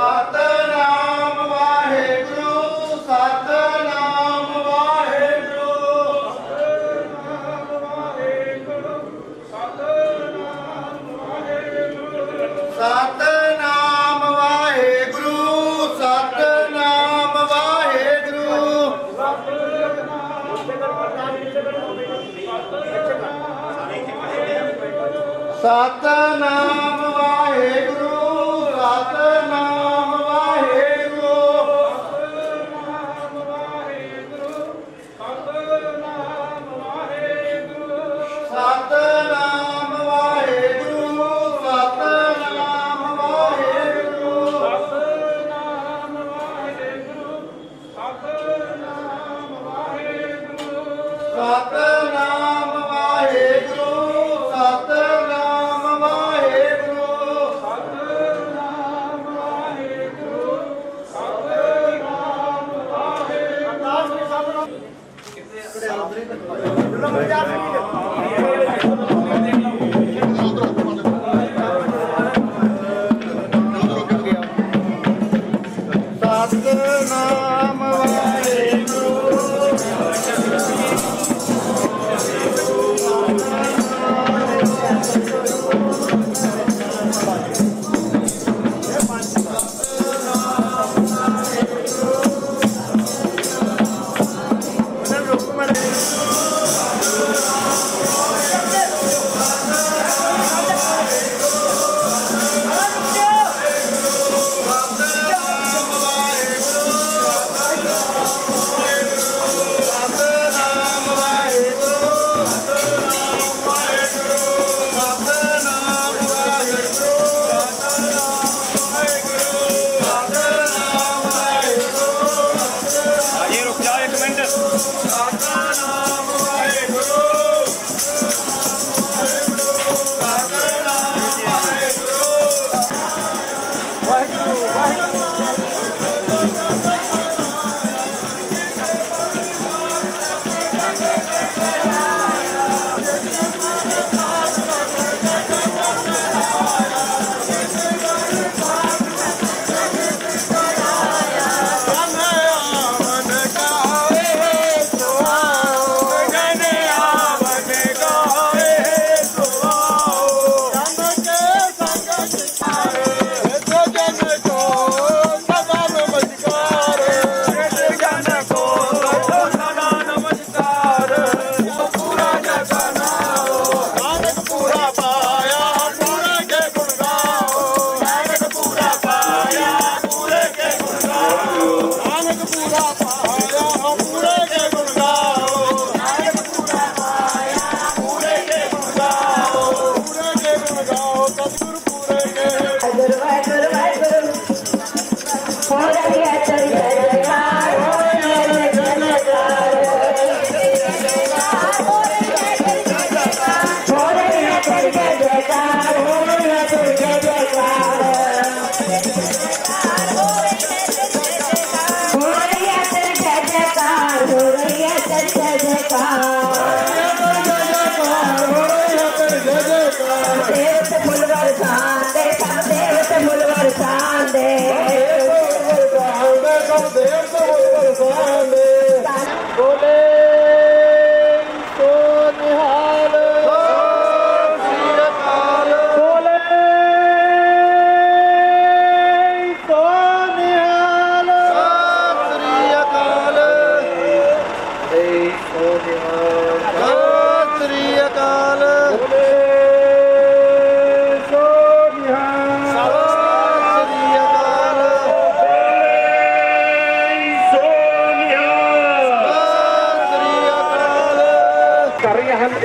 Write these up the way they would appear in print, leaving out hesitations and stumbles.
ਸਤਨਾਮ ਵਾਹਿਗੁਰੂ ਸਤਨਾਮ ਵਾਹਿਗੁਰੂ ਸਤਨਾਮ ਵਾਹਿਗੁਰੂ ਸਤਨਾਮ ਵਾਹਿਗੁਰੂ ਸਤਨਾਮ ਵਾਹਿਗੁਰੂ ਸਤਨਾਮ ਵਾਹਿਗੁਰੂ ਸਤਨਾਮ ਵਾਹਿਗੁਰੂ ਸਤਨਾਮ ਵਾਹਿਗੁਰੂ ਸਤਨਾਮ ਵਾਹਿਗੁਰੂ ਸਤਨਾਮ ਵਾਹਿਗੁਰੂ ਸਤਨਾਮ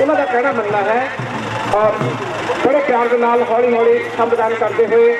ਉਹਨਾਂ ਦਾ ਕਹਿਣਾ ਮੰਨਣਾ ਹੈ ਔਰ ਬੜੇ ਪਿਆਰ ਦੇ ਨਾਲ ਹੌਲੀ ਹੌਲੀ ਸੰਬੋਧਨ ਕਰਦੇ ਹੋਏ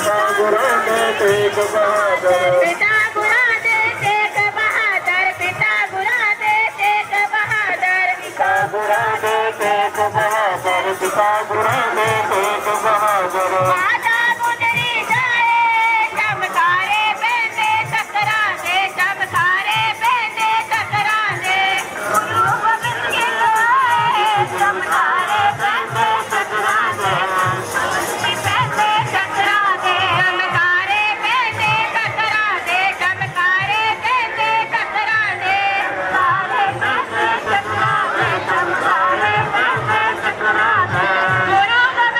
ਗੁਰਾਂ ਦੇ ਤੇਗ ਬਹਾਦਰ ਪਿਤਾ ਗੁਰਾਂ ਦੇ ਤੇਗ ਬਹਾਦਰ ਪਿਤਾ ਗੁਰਾਂ ਦੇ ਤੇਗ ਬਹਾਦਰ ਪਿਤਾ ਗੁਰਾਂ ਦੇ ਤੇਗ ਬਹਾਦਰ ਪਿਤਾ ਗੁਰਾਂ ਦੇ ਤੇਗ ਬਹਾਦਰ ਮਾਤਾ ਗੁਜਰੀ ਜਾਏ ਚਮਕਾਰੇ ਪੈਂਦੇ ਟੱਕਰਾਂ ਦੇ ਚਮਕਾਰੇ ਪੈਂਦੇ ਟੱਕਰਾਂ ਦੇ ਗੁਰੂ ਗੋਬਿੰਦ ਸਿੰਘ ਆਏ ਚਮਕਾਰੇ ਪੈਂਦੇ ਟੱਕਰਾਂ ਦੇ ਪੈਂਦੇ ਟੱਕਰਾਂ ਦੇ ਚਮਕਾਰੇ ਪੈਂਦੇ ਟੱਕਰਾਂ ਦੇ ਚਮਕਾਰੇ ਪੈਂਦੇ ਟੱਕਰਾਂ ਦੇ ਸਾਰੇ ਪੈਂਦੇ ਟੱਕਰਾਂ ਦੇ ਚਮਕਾਰੇ ਪੈਂਦੇ ਟੱਕਰਾਂ ਦੇ ਗੁਰੂ ਗੋਬਿੰਦ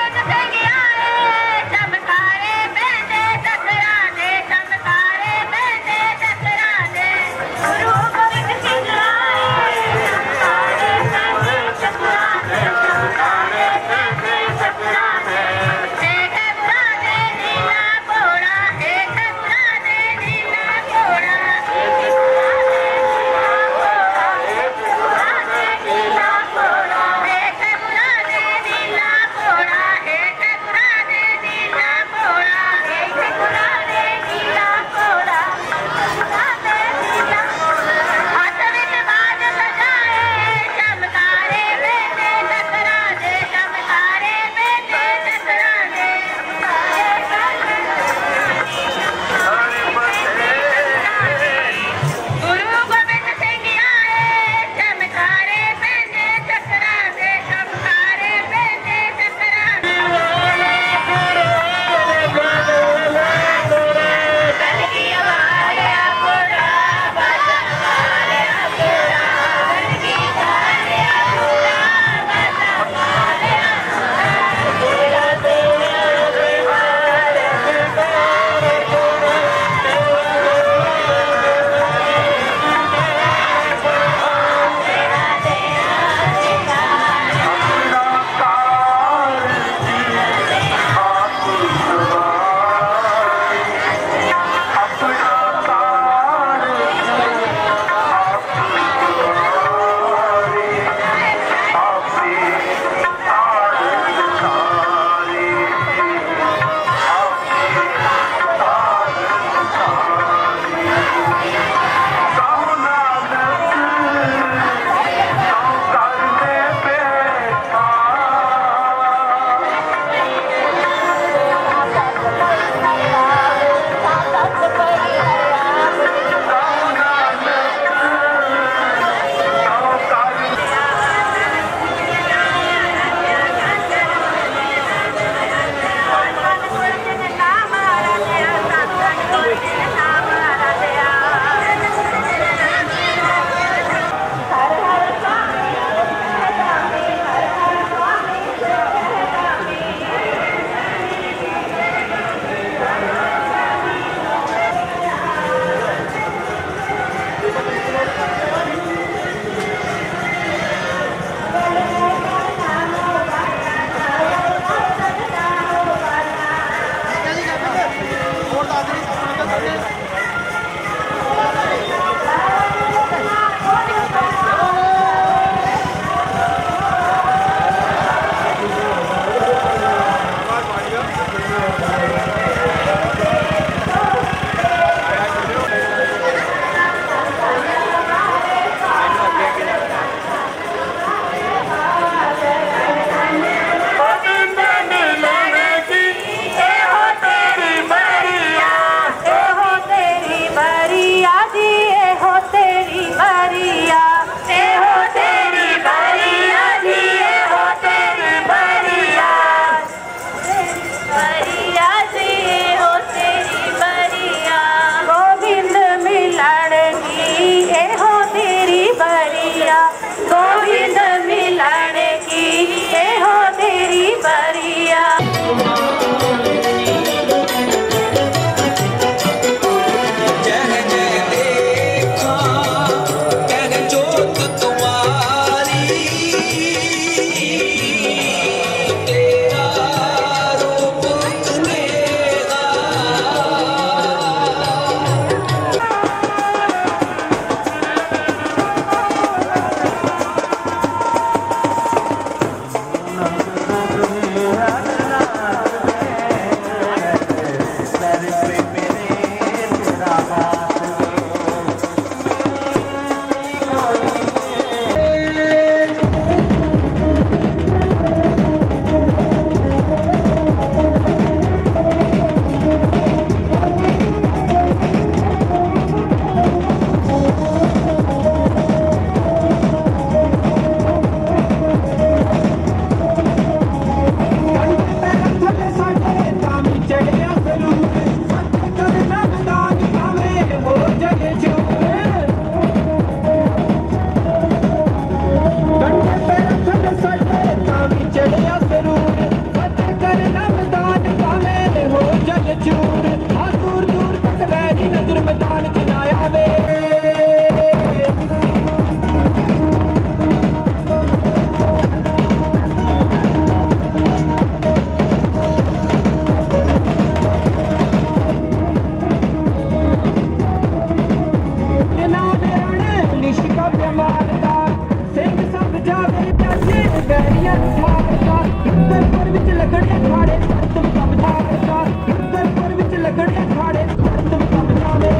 ਵਿੱਚ ਲੱਗਣ ਅਖਾੜੇ ਤੁਮ ਸਮਝਾਵੇਗਾ ਗਰਦਪੁਰ ਵਿੱਚ ਲੱਗਣ ਅਖਾੜੇ ਤੁਮ ਸਮਝਾਵੇ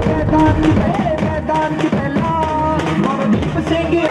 ਮੈਦਾਨ ਦੀ ਪਹਿਲਾ ਅਮਰਦੀਪ ਸਿੰਘ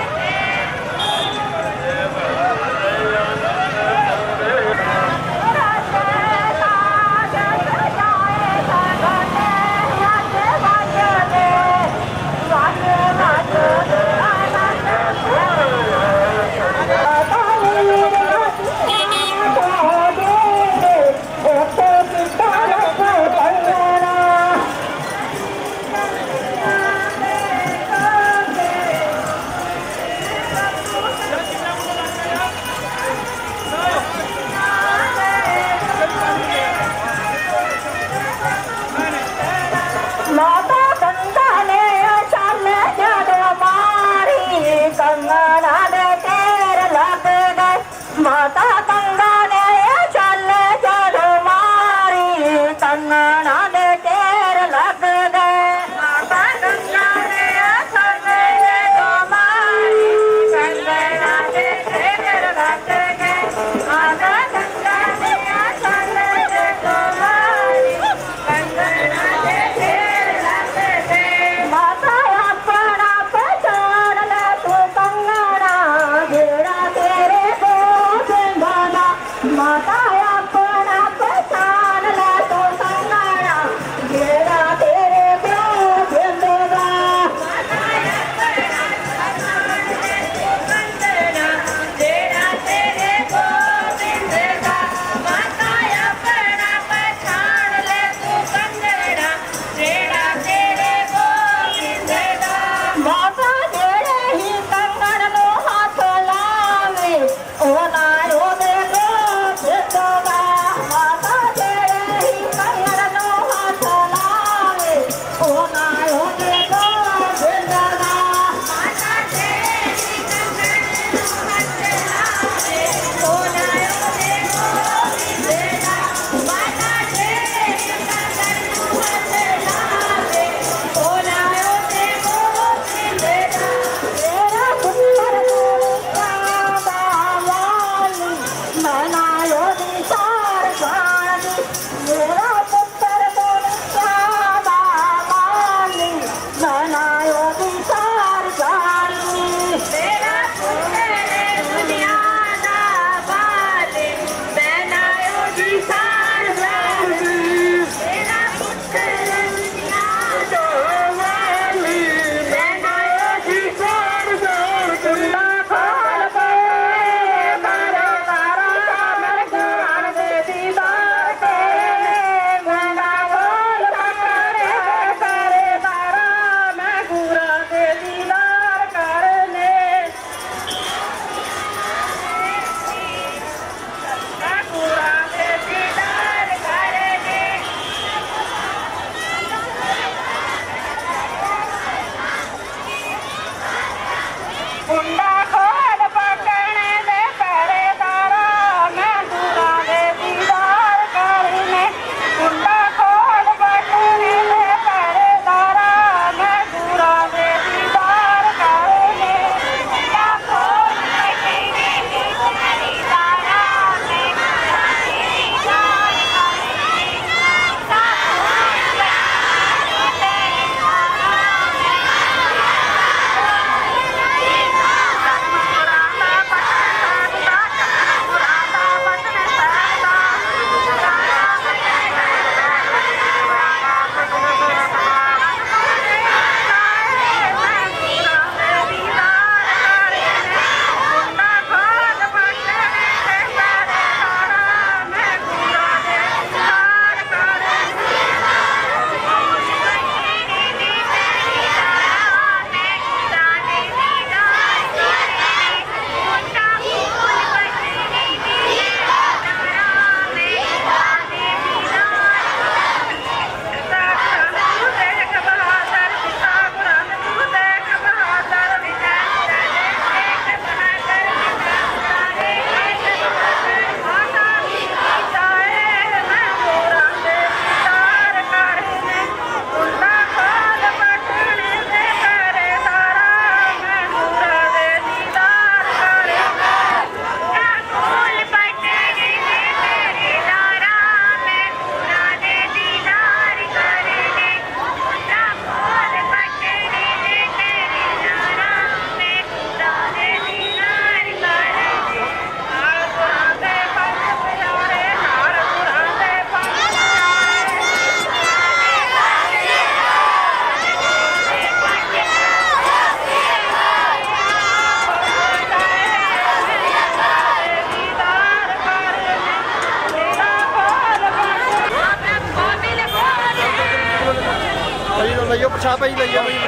ਆ ਭਾਈ ਲਈਆ ਭਾਈ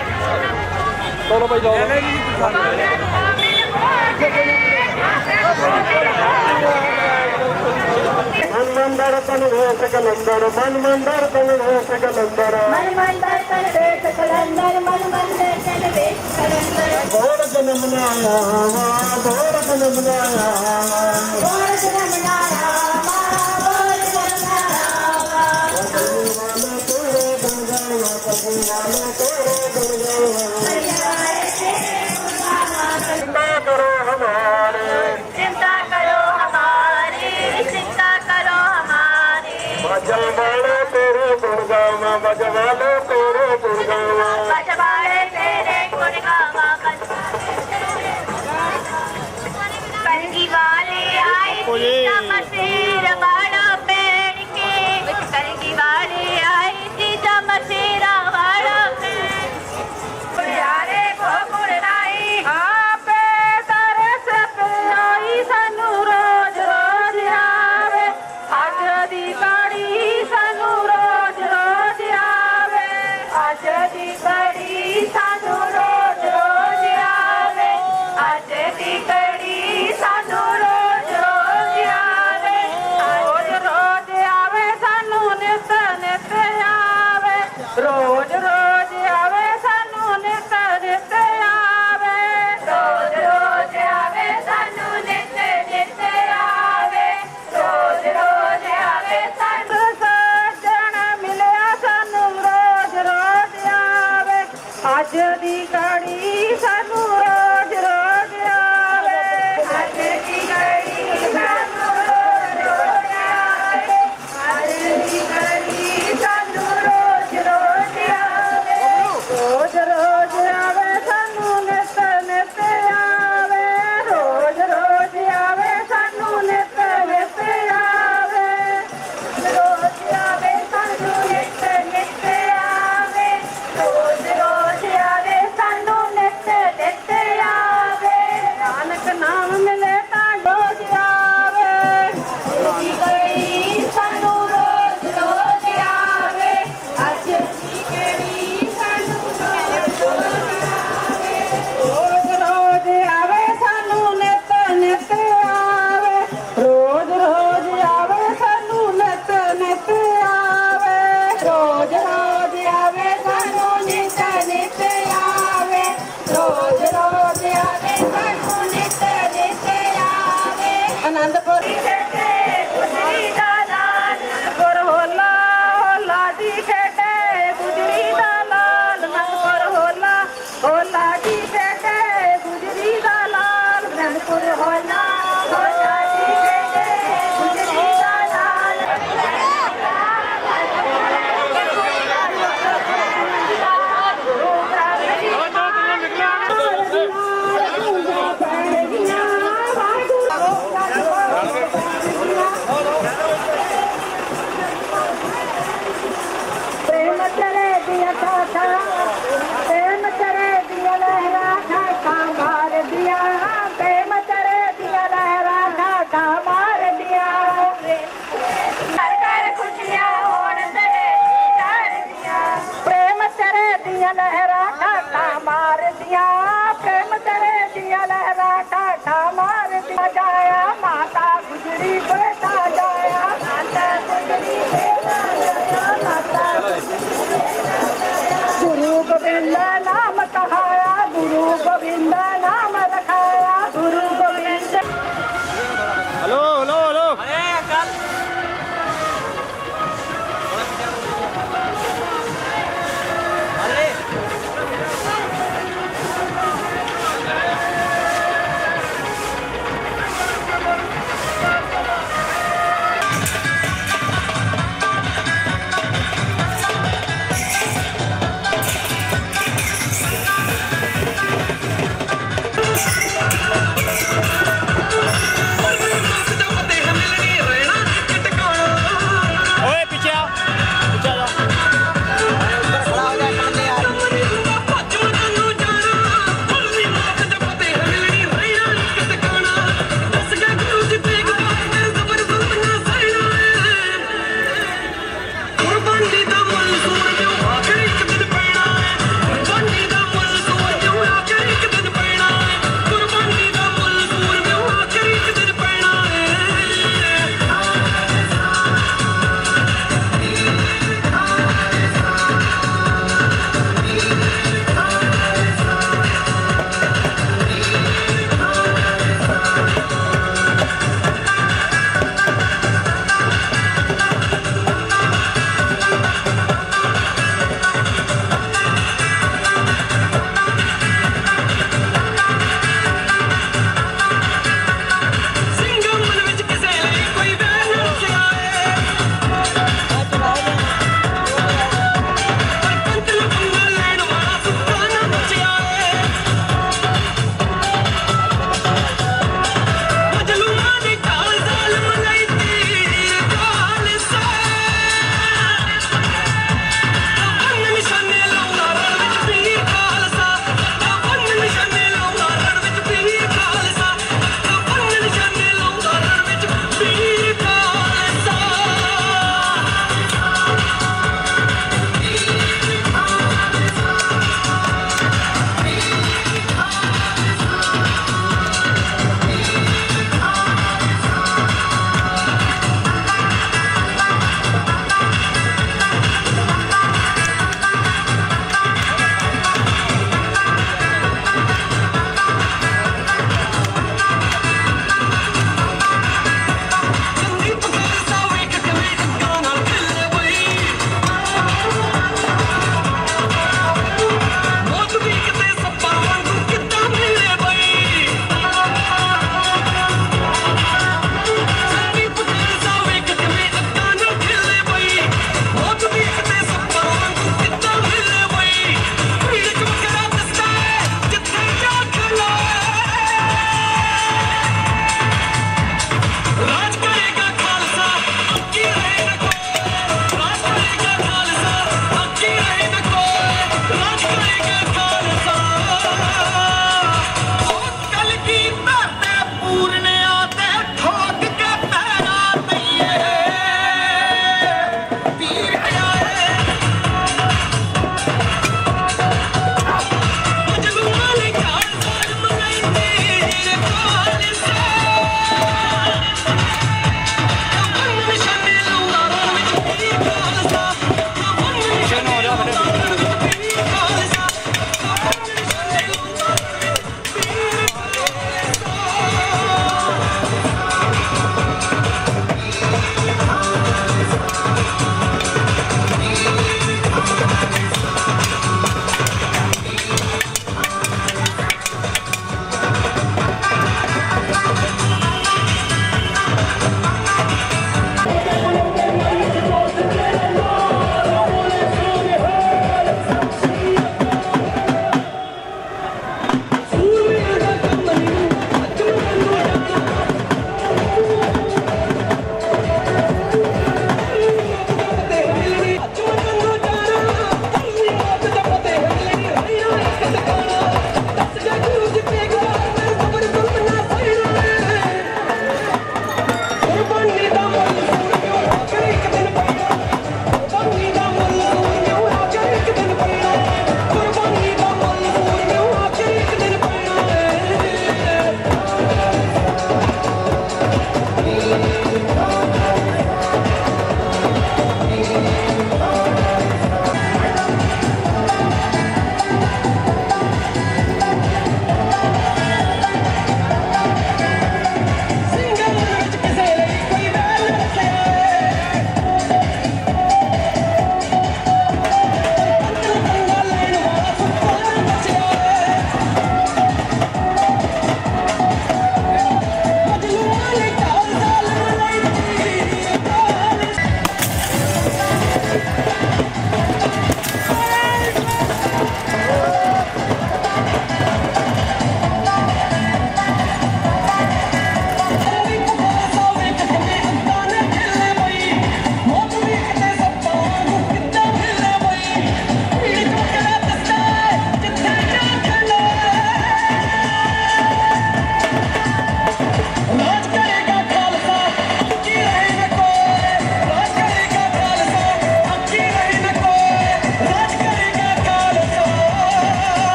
ਚਲੋ ਭਾਈ ਲਓ ਮਨਮੰਦਰ ਤਨ ਵੇਸ ਕਲੰਦਰ ਮਨਮੰਦਰ ਤਨ ਵੇਸ ਕਲੰਦਰ मन मंदर तन देश कलंदर मन मंदिर तन देश कलंदर ਬੋੜ ਜਨਮ ਲਾਇਆ ਬੋੜ ਜਨਮ ਲਾਇਆ बोल जन्म नारा बोल जन्म नारा ਵਾਲਾ ਤੇਰੇ ਗੁਣ ਗਾਵਾ ਕਬੂ ਵਾਲਾ ਤੇਰੇ ਗੁਣ ਗਾਵਾ चिंता करो हमारे चिंता करो हमारी चिंता करो हमारी भजन वाले तेरे गुण गावा भजन वाले तेरे गुण गावा बजवाड़े तेरे गुण गावा कलगी वाले आई सीता मसीर वाला पेड़ के कलगी वाले आई सीता मसीरा वाला पेड़ यारे भोपुर नाई आपे तरस पिलाई सानू रोज रोज आवे अज दी कड़ी सानू रोज रोज आवे अज दी कड़ी सानू रोज रोज आवे अज दी कड़ी सानू रोज रोज आवे रोज रोज आवे सानू नित नित आवे रोज रोज आवे सानू नित नित आवे रोज रोज आवे सानू नित नित आवे रोज रोज आवे सानू सजण मिलिया सानू रोज रोज आवे अज दी घड़ी सानू रोज रोज आवे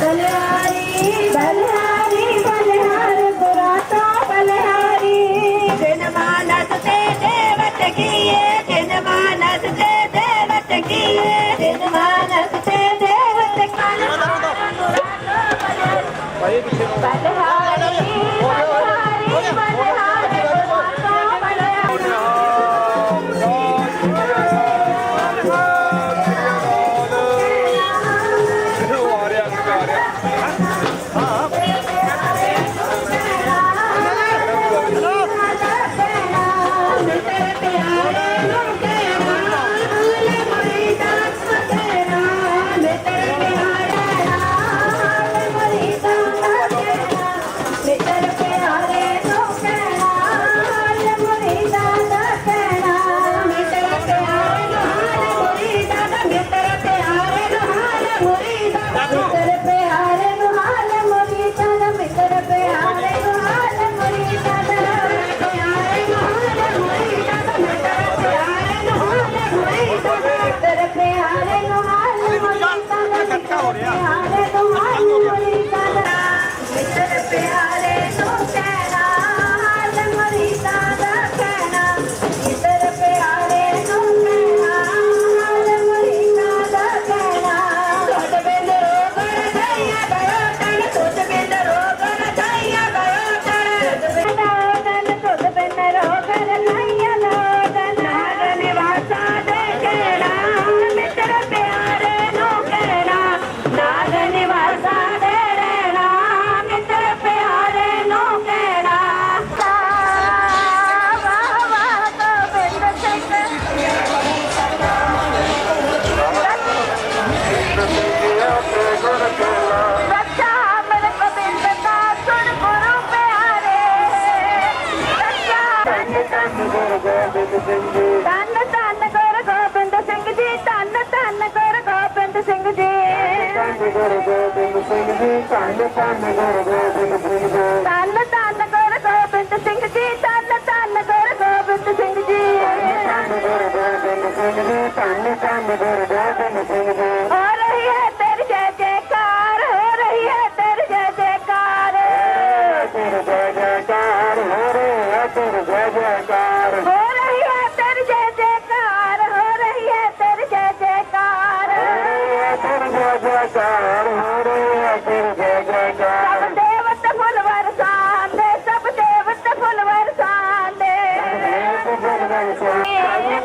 बलिहारी बलिहारी बलिहार बुरा तो बलिहारी जिन मानस ते देवत किए जिन मानस ते देवत किए जिन मानस ते देवत ਭਾਈ ਪਿੱਛੇ ਨੂੰ बलिहारी बलिहारी बलिहार बुरा तो बलिहारी ਉਹ ਆ ਰਿਹਾ ਅੱਗੇ ਆ ਰਿਹਾ ਧੰਨ ਧੰਨ ਗੁਰੂ ਗੋਬਿੰਦ ਸਿੰਘ ਜੀ ਧੰਨ ਧੰਨ ਗੁਰੂ ਗੋਬਿੰਦ ਸਿੰਘ ਜੀ ਧੰਨ ਗੁਰੂ ਗੋਬਿੰਦ ਸਿੰਘ ਜੀ ਧੰਨ ਧੰਨ ਗੁਰੂ ਗੋਬਿੰਦ ਸਿੰਘ ਜੀ ਧੰਨ ਧੰਨ ਗੁਰੂ ਗੋਬਿੰਦ ਸਿੰਘ ਜੀ ਧੰਨ ਧੰਨ ਗੁਰੂ ਗੋਬਿੰਦ ਸਿੰਘ ਜੀ ਧੰਨ ਗੁਰੂ ਗੋਬਿੰਦ ਸਿੰਘ ਜੀ ਧੰਨ ਧੰਨ ਗੁਰੂ ਗੋਬਿੰਦ ਸਿੰਘ ਜੀ ਹੋ ਰਹੀ ਹੈ ਤੇਰੀ ਜੈ ਜੈਕਾਰ ਹੋ ਰਹੀ ਹੈ ਤੇਰੀ ਜੈ ਜੈਕਾਰ ਤੇਰੇ ਜੈ ਜੈਕਾਰ ਹੋ ਰਹੇ ਹੈ ਤੇਰੇ ਜੈ ਜੈਕਾਰ ਹੋ ਰਹੀ ਹੈ ਤੇਰੀ ਜੈ ਜੈਕਾਰ ਹੋ ਰਹੀ ਹੈ ਤੇਰੀ ਜੈ ਜੈਕਾਰ ਤੇਰੇ ਜੈ ਜੈਕਾਰ ਹੋ ਰਹੇ ਹੈ ਤੇਰੇ ਜੈ ਜੈਕਾਰ ਸਭ ਦੇਵਤ ਫੁੱਲ ਵਰਸਾਂਦੇ ਸਭ ਦੇਵਤ ਫੁੱਲ ਵਰਸਾਂਦੇ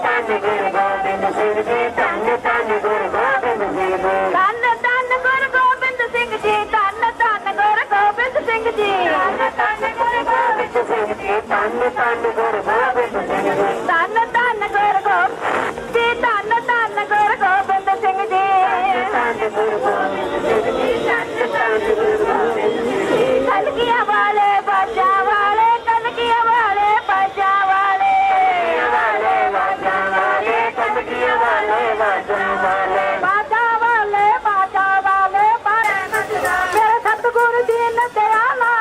ਧੰਨ ਗੁਰੂ ਗੋਬਿੰਦ ਸਿੰਘ ਜੀ ਧੰਨ ਧੰਨ ਗੁਰੂ ਗੋਬਿੰਦ ਸਿੰਘ ਜੀ ਧੰਨ ਧੰਨ ਗੁਰੂ ਗੋਬਿੰਦ ਸਿੰਘ ਜੀ ਧੰਨ ਧੰਨ ਗੁਰੂ ਗੋਬਿੰਦ ਸਿੰਘ ਜੀ ਧੰਨ ਧੰਨ ਗੁਰੂ ਗੋਬਿੰਦ ਸਿੰਘ ਜੀ ਧੰਨ ਧੰਨ ਗੁਰੂ ਗੋਬਿੰਦ ਸਿੰਘ ਜੀ ਧੰਨ ਧੰਨ ਗੁਰੂ ਗੋਬਿੰਦ ਜੀ ਧੰਨ ਧੰਨ ਗੁਰੂ ਗੋਬਿੰਦ ਸਿੰਘ ਜੀ ਧੰਨ ਗੁਰੂ ਗੋਬਿੰਦ ਸਿੰਘ ਜੀ ਧੰਨ ਧੰਨ ਗੁਰੂ ਗੋਬਿੰਦ ਸਿੰਘ ਜੀ ਕਲਗੀਆਂ ਵਾਲੇ ਬਾਜਾ ਵਾਲੇ ਕਲਗੀਆਂ ਵਾਲੇ ਬਾਜਾ ਵਾਲੇ ਵਾਜਾ ਵਾਲੇ ਕਲਗੀਆਂ ਵਾਲੇ ਵਾਜਾ ਵਾਲੇ ਬਾਜਾ ਵਾਲੇ ਬਾਜਾ ਵਾਲੇ ਮੇਰੇ ਸਤਿਗੁਰੂ ਜੀ ਨੇ ਦਇਆਲਾ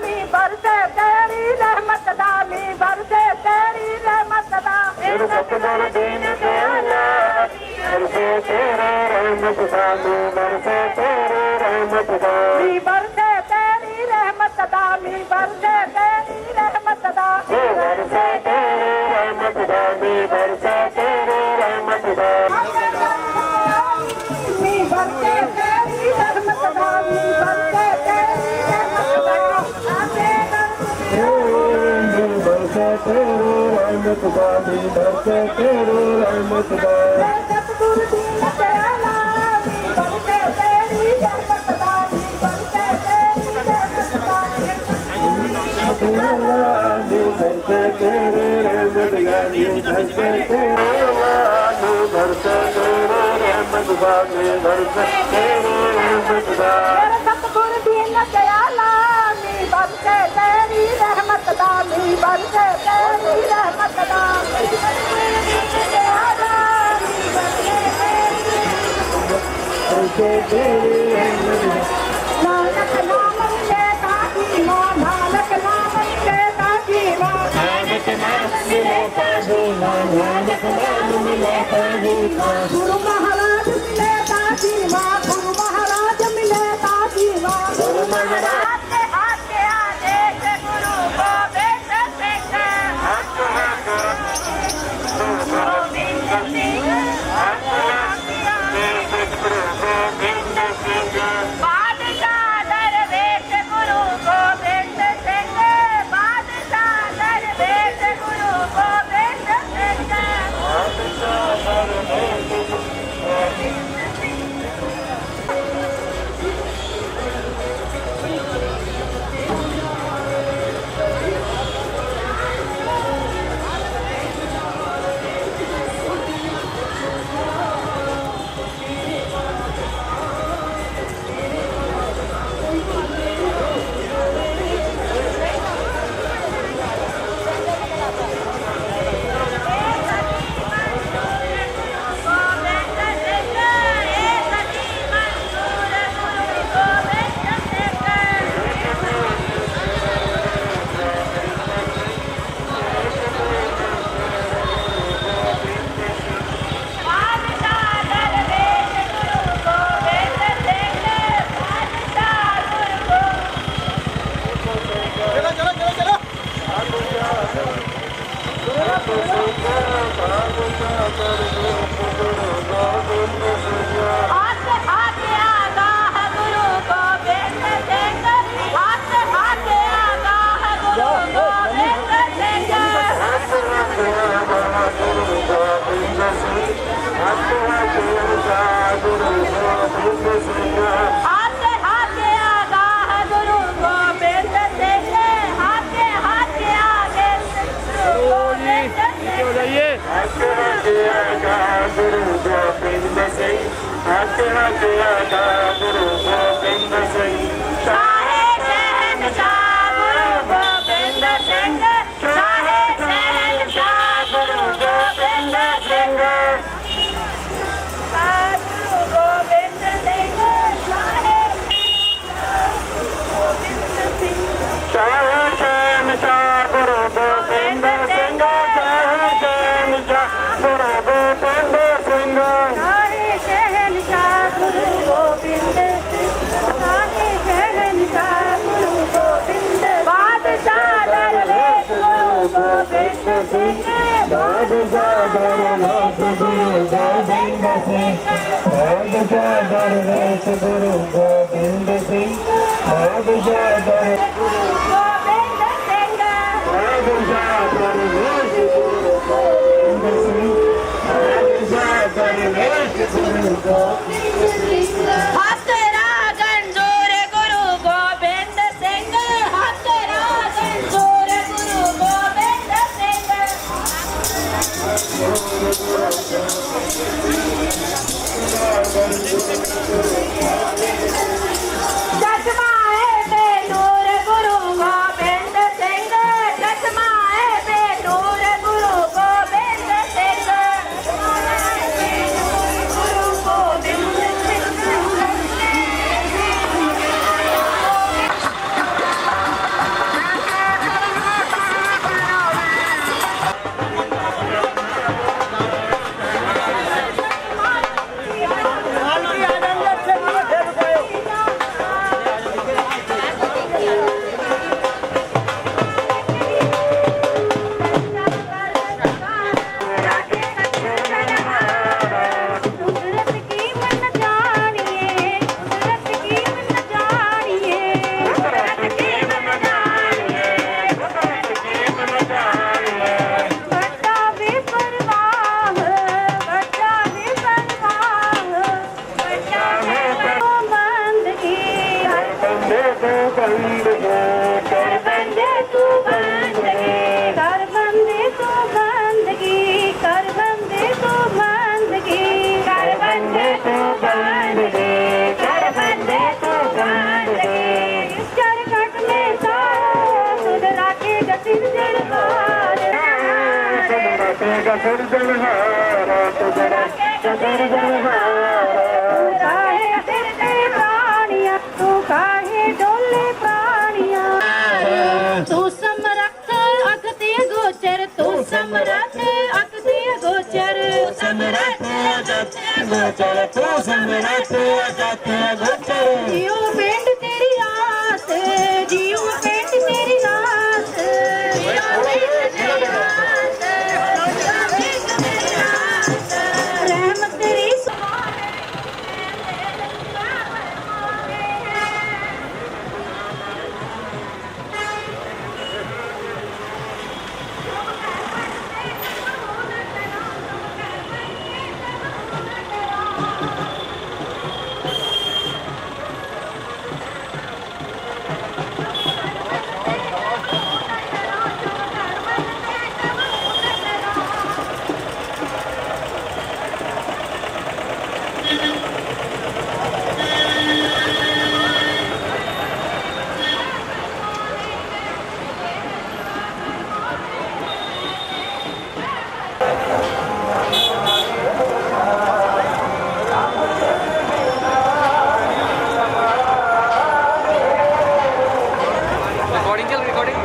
ਮੀ ਬਰਸੇ ਤੇਰੀ ਰਹਿਮਤ ਦਾ ਮੀ ਬਰਸੇ ਤੇਰੀ ਰਹਿਮਤ ਦਾ ਮੇਰੇ ਸਤਿਗੁਰੂ ਦੀਨ ਦਿਆਲਾ ਬਰਸੇ ਤੇਰੇ ਰਹਿਮਤ ਦਾ ਬਰਸੇ ਤੇਰੇ ਰਹਿਮਤ ਦਾ ਮੀ ਬਰਸੇ ਤੇਰੀ ਰਹਿਮਤ ਦਾ ਮੀ ਬਰਸੇ ਤੇਰੀ ਰਹਿਮਤ ਦਾ ਬਰਸੇ ਤੇਰੇ ਰਹਿਮਤ ਦਾ ਬਰਸੇ ਤੇਰੇ ਰਹਿਮਤ ਦਾ ਮੀ ਬਰਸੇ ਤੇਰੀ ਰਹਿਮਤ ਦਾ ਮੀ ਬਰਸੇ ਤੇਰੀ ਰਹਿਮਤ ਦਾ ਬਰਸੇ ਤੇਰੇ ਰਹਿਮਤ ਦਾ ਬਰਸੇ ਤੇਰੇ ਰਹਿਮਤ ਦਾ ਸਤਿਗੁਰੂ ਜੀ ਨੇ ਦਇਆਲਾ ਮੀ ਬਰਸੇ ਤੇਰੀ ਰਹਿਮਤ ਦਾ ਮੀ ਬਰਸੇ ਤੇਰੀ ਰਹਿਮਤ ਦਾ ਬਰਸੇ ਤੇਰੇ ਰਹਿਮਤ ਦਾ ਬਰਸੇ ਤੇਰੇ ਬਰਸੇ ਤੇਰੇ ਰਹਿਮਤ ਦਾ ਬਰਸੇ ਤੇਰੇ ਰਹਿਮਤ ਦਾ ਮੇਰੇ ਸਤਿਗੁਰੂ ਜੀ ਨੇ ਦਇਆਲਾ ਮੀ ਬਰਸੇ ਤੇਰੀ ਰਹਿਮਤ ਦਾ ਮੀ ਬਰਸੇ ਤੇਰੀ ਰਹਿਮਤ ਦਾ ਬਰਸੇ ਤੇਰੇ ਰਹਿਮਤ ਦਾ ਨਾਨਕ ਨਾਮ ਲੈਤਾ ਜੀ ਮਾਂ ਨਾਨਕ ਨਾਮ ਲੈਤਾ ਜੀ ਮਾਂ ਨਾਨਕ ਨਾਮ ਮਿਲਤਾ ਜੀ ਨਾਨਕ ਨਾਮ ਮਿਲਤਾ ਜੀ ਗੁਰੂ ਮਹਾਰਾਜ ਮਿਲੇਤਾ ਜੀ ਮਾਂ ਗੁਰੂ ਮਹਾਰਾਜ ਮਿਲੇਤਾ ਜੀ बादशाह दरवेश गुरु गोबिंद सिंह बादशाह दरवेश ਗੋਬਿੰਦ ਸਿੰਘ बादशाह दरवेश गुरु गोबिंद सिंह बादशाह दरवेश गुरु गोबिंद सिंह ਹੱਥ ਰਾਗਣ ਜੋਰ ਗੁਰੂ ਗੋਬਿੰਦ ਸਿੰਘ ਹੱਥ ਰਾਗਣ ਜੋਰ ਗੁਰੂ ਗੋਬਿੰਦ ਸਿੰਘ ਚਸ਼ਮਾਏ ਬੇ ਨੂਰ ਗੁਰੂ ਗੋਬਿੰਦ ਸਿੰਘ ਚਸ਼ਮਾਏ ਬੇ ਨੂਰ ਗੁਰੂ ਗੋਬਿੰਦ ਸਿੰਘ ਗੁਰੂ ਗੋਬਿੰਦ ਸਿੰਘ ਕੁਦਰਤ ਕੀ ਮਨ ਜਾਣੀਏ ਕੁਦਰਤ ਕੀ ਮਨ ਜਾਣੀਏ ਕੁਦਰਤ ਕੀ ਮਨ ਜਾਣੀਏ ਕੁਦਰਤ ਕੀ ਮਨ ਜਾਣੀਏ ਵੱਡਾ ਬੇਪਰਵਾਹ ਵੱਡਾ ਬੇਪਰਵਾਹ ਵੱਡਾ ਬੇਪਰਵਾਹ ਬੰਦਗੀ बंदे को बंद ਕਰ ਬੰਦੇ ਤੂੰ ਬੰਦਗੀ ਕਰ ਬੰਦੇ ਤੂੰ ਬੰਦਗੀ ਕਰ ਬੰਦੇ ਤੂੰ ਬੰਦਗੀ ਕਰ ਬੰਦੇ ਤੂੰ ਬੰਦਗੀ ਕਰ ਬੰਦੇ ਤੂੰ ਬੰਦਗੀ ਚੜ ਕੱਟ ਮੇ ਸਾਰਾ ਤੁਧ ਰਾਖੇ ਗਸਿਰ ਜੜਵਾਰ का सिर जलहारा तुझरा सिर जलहारा ਕਾਹੇ ਸਿਰ ਤੇ ਪ੍ਰਾਣੀਆਂ ਤੂੰ ਕਾਹੇ ਡੋਲੇ ਪ੍ਰਾਣੀਆਂ ਤੂੰ ਸਮਰੱਥ ਅਗ ਤੇ ਗੋਚਰ ਤੂੰ ਸਮਰੱਥ ਅਗ ਤੇ ਗੋਚਰ ਸਮਰੱਥ ਅਗ ਤੇ गोचर तू समरथ अजत गोचर ਜੀਉ ਪਿੰਡ ਤੇਰੀ ਆਸ ਜੀਉ ਪਿੰਡ ਤੇਰੀ ਆਸ ਜੀਉ ਪਿੰਡ ਤੇਰੀ ਆਸ ਜੀਉ ਪਿੰਡ ਤੇਰੀ ਆਸ ਰਹਿਮਤ ਤੇਰੀ रिकॉर्डिंग चल रिकॉर्डिंग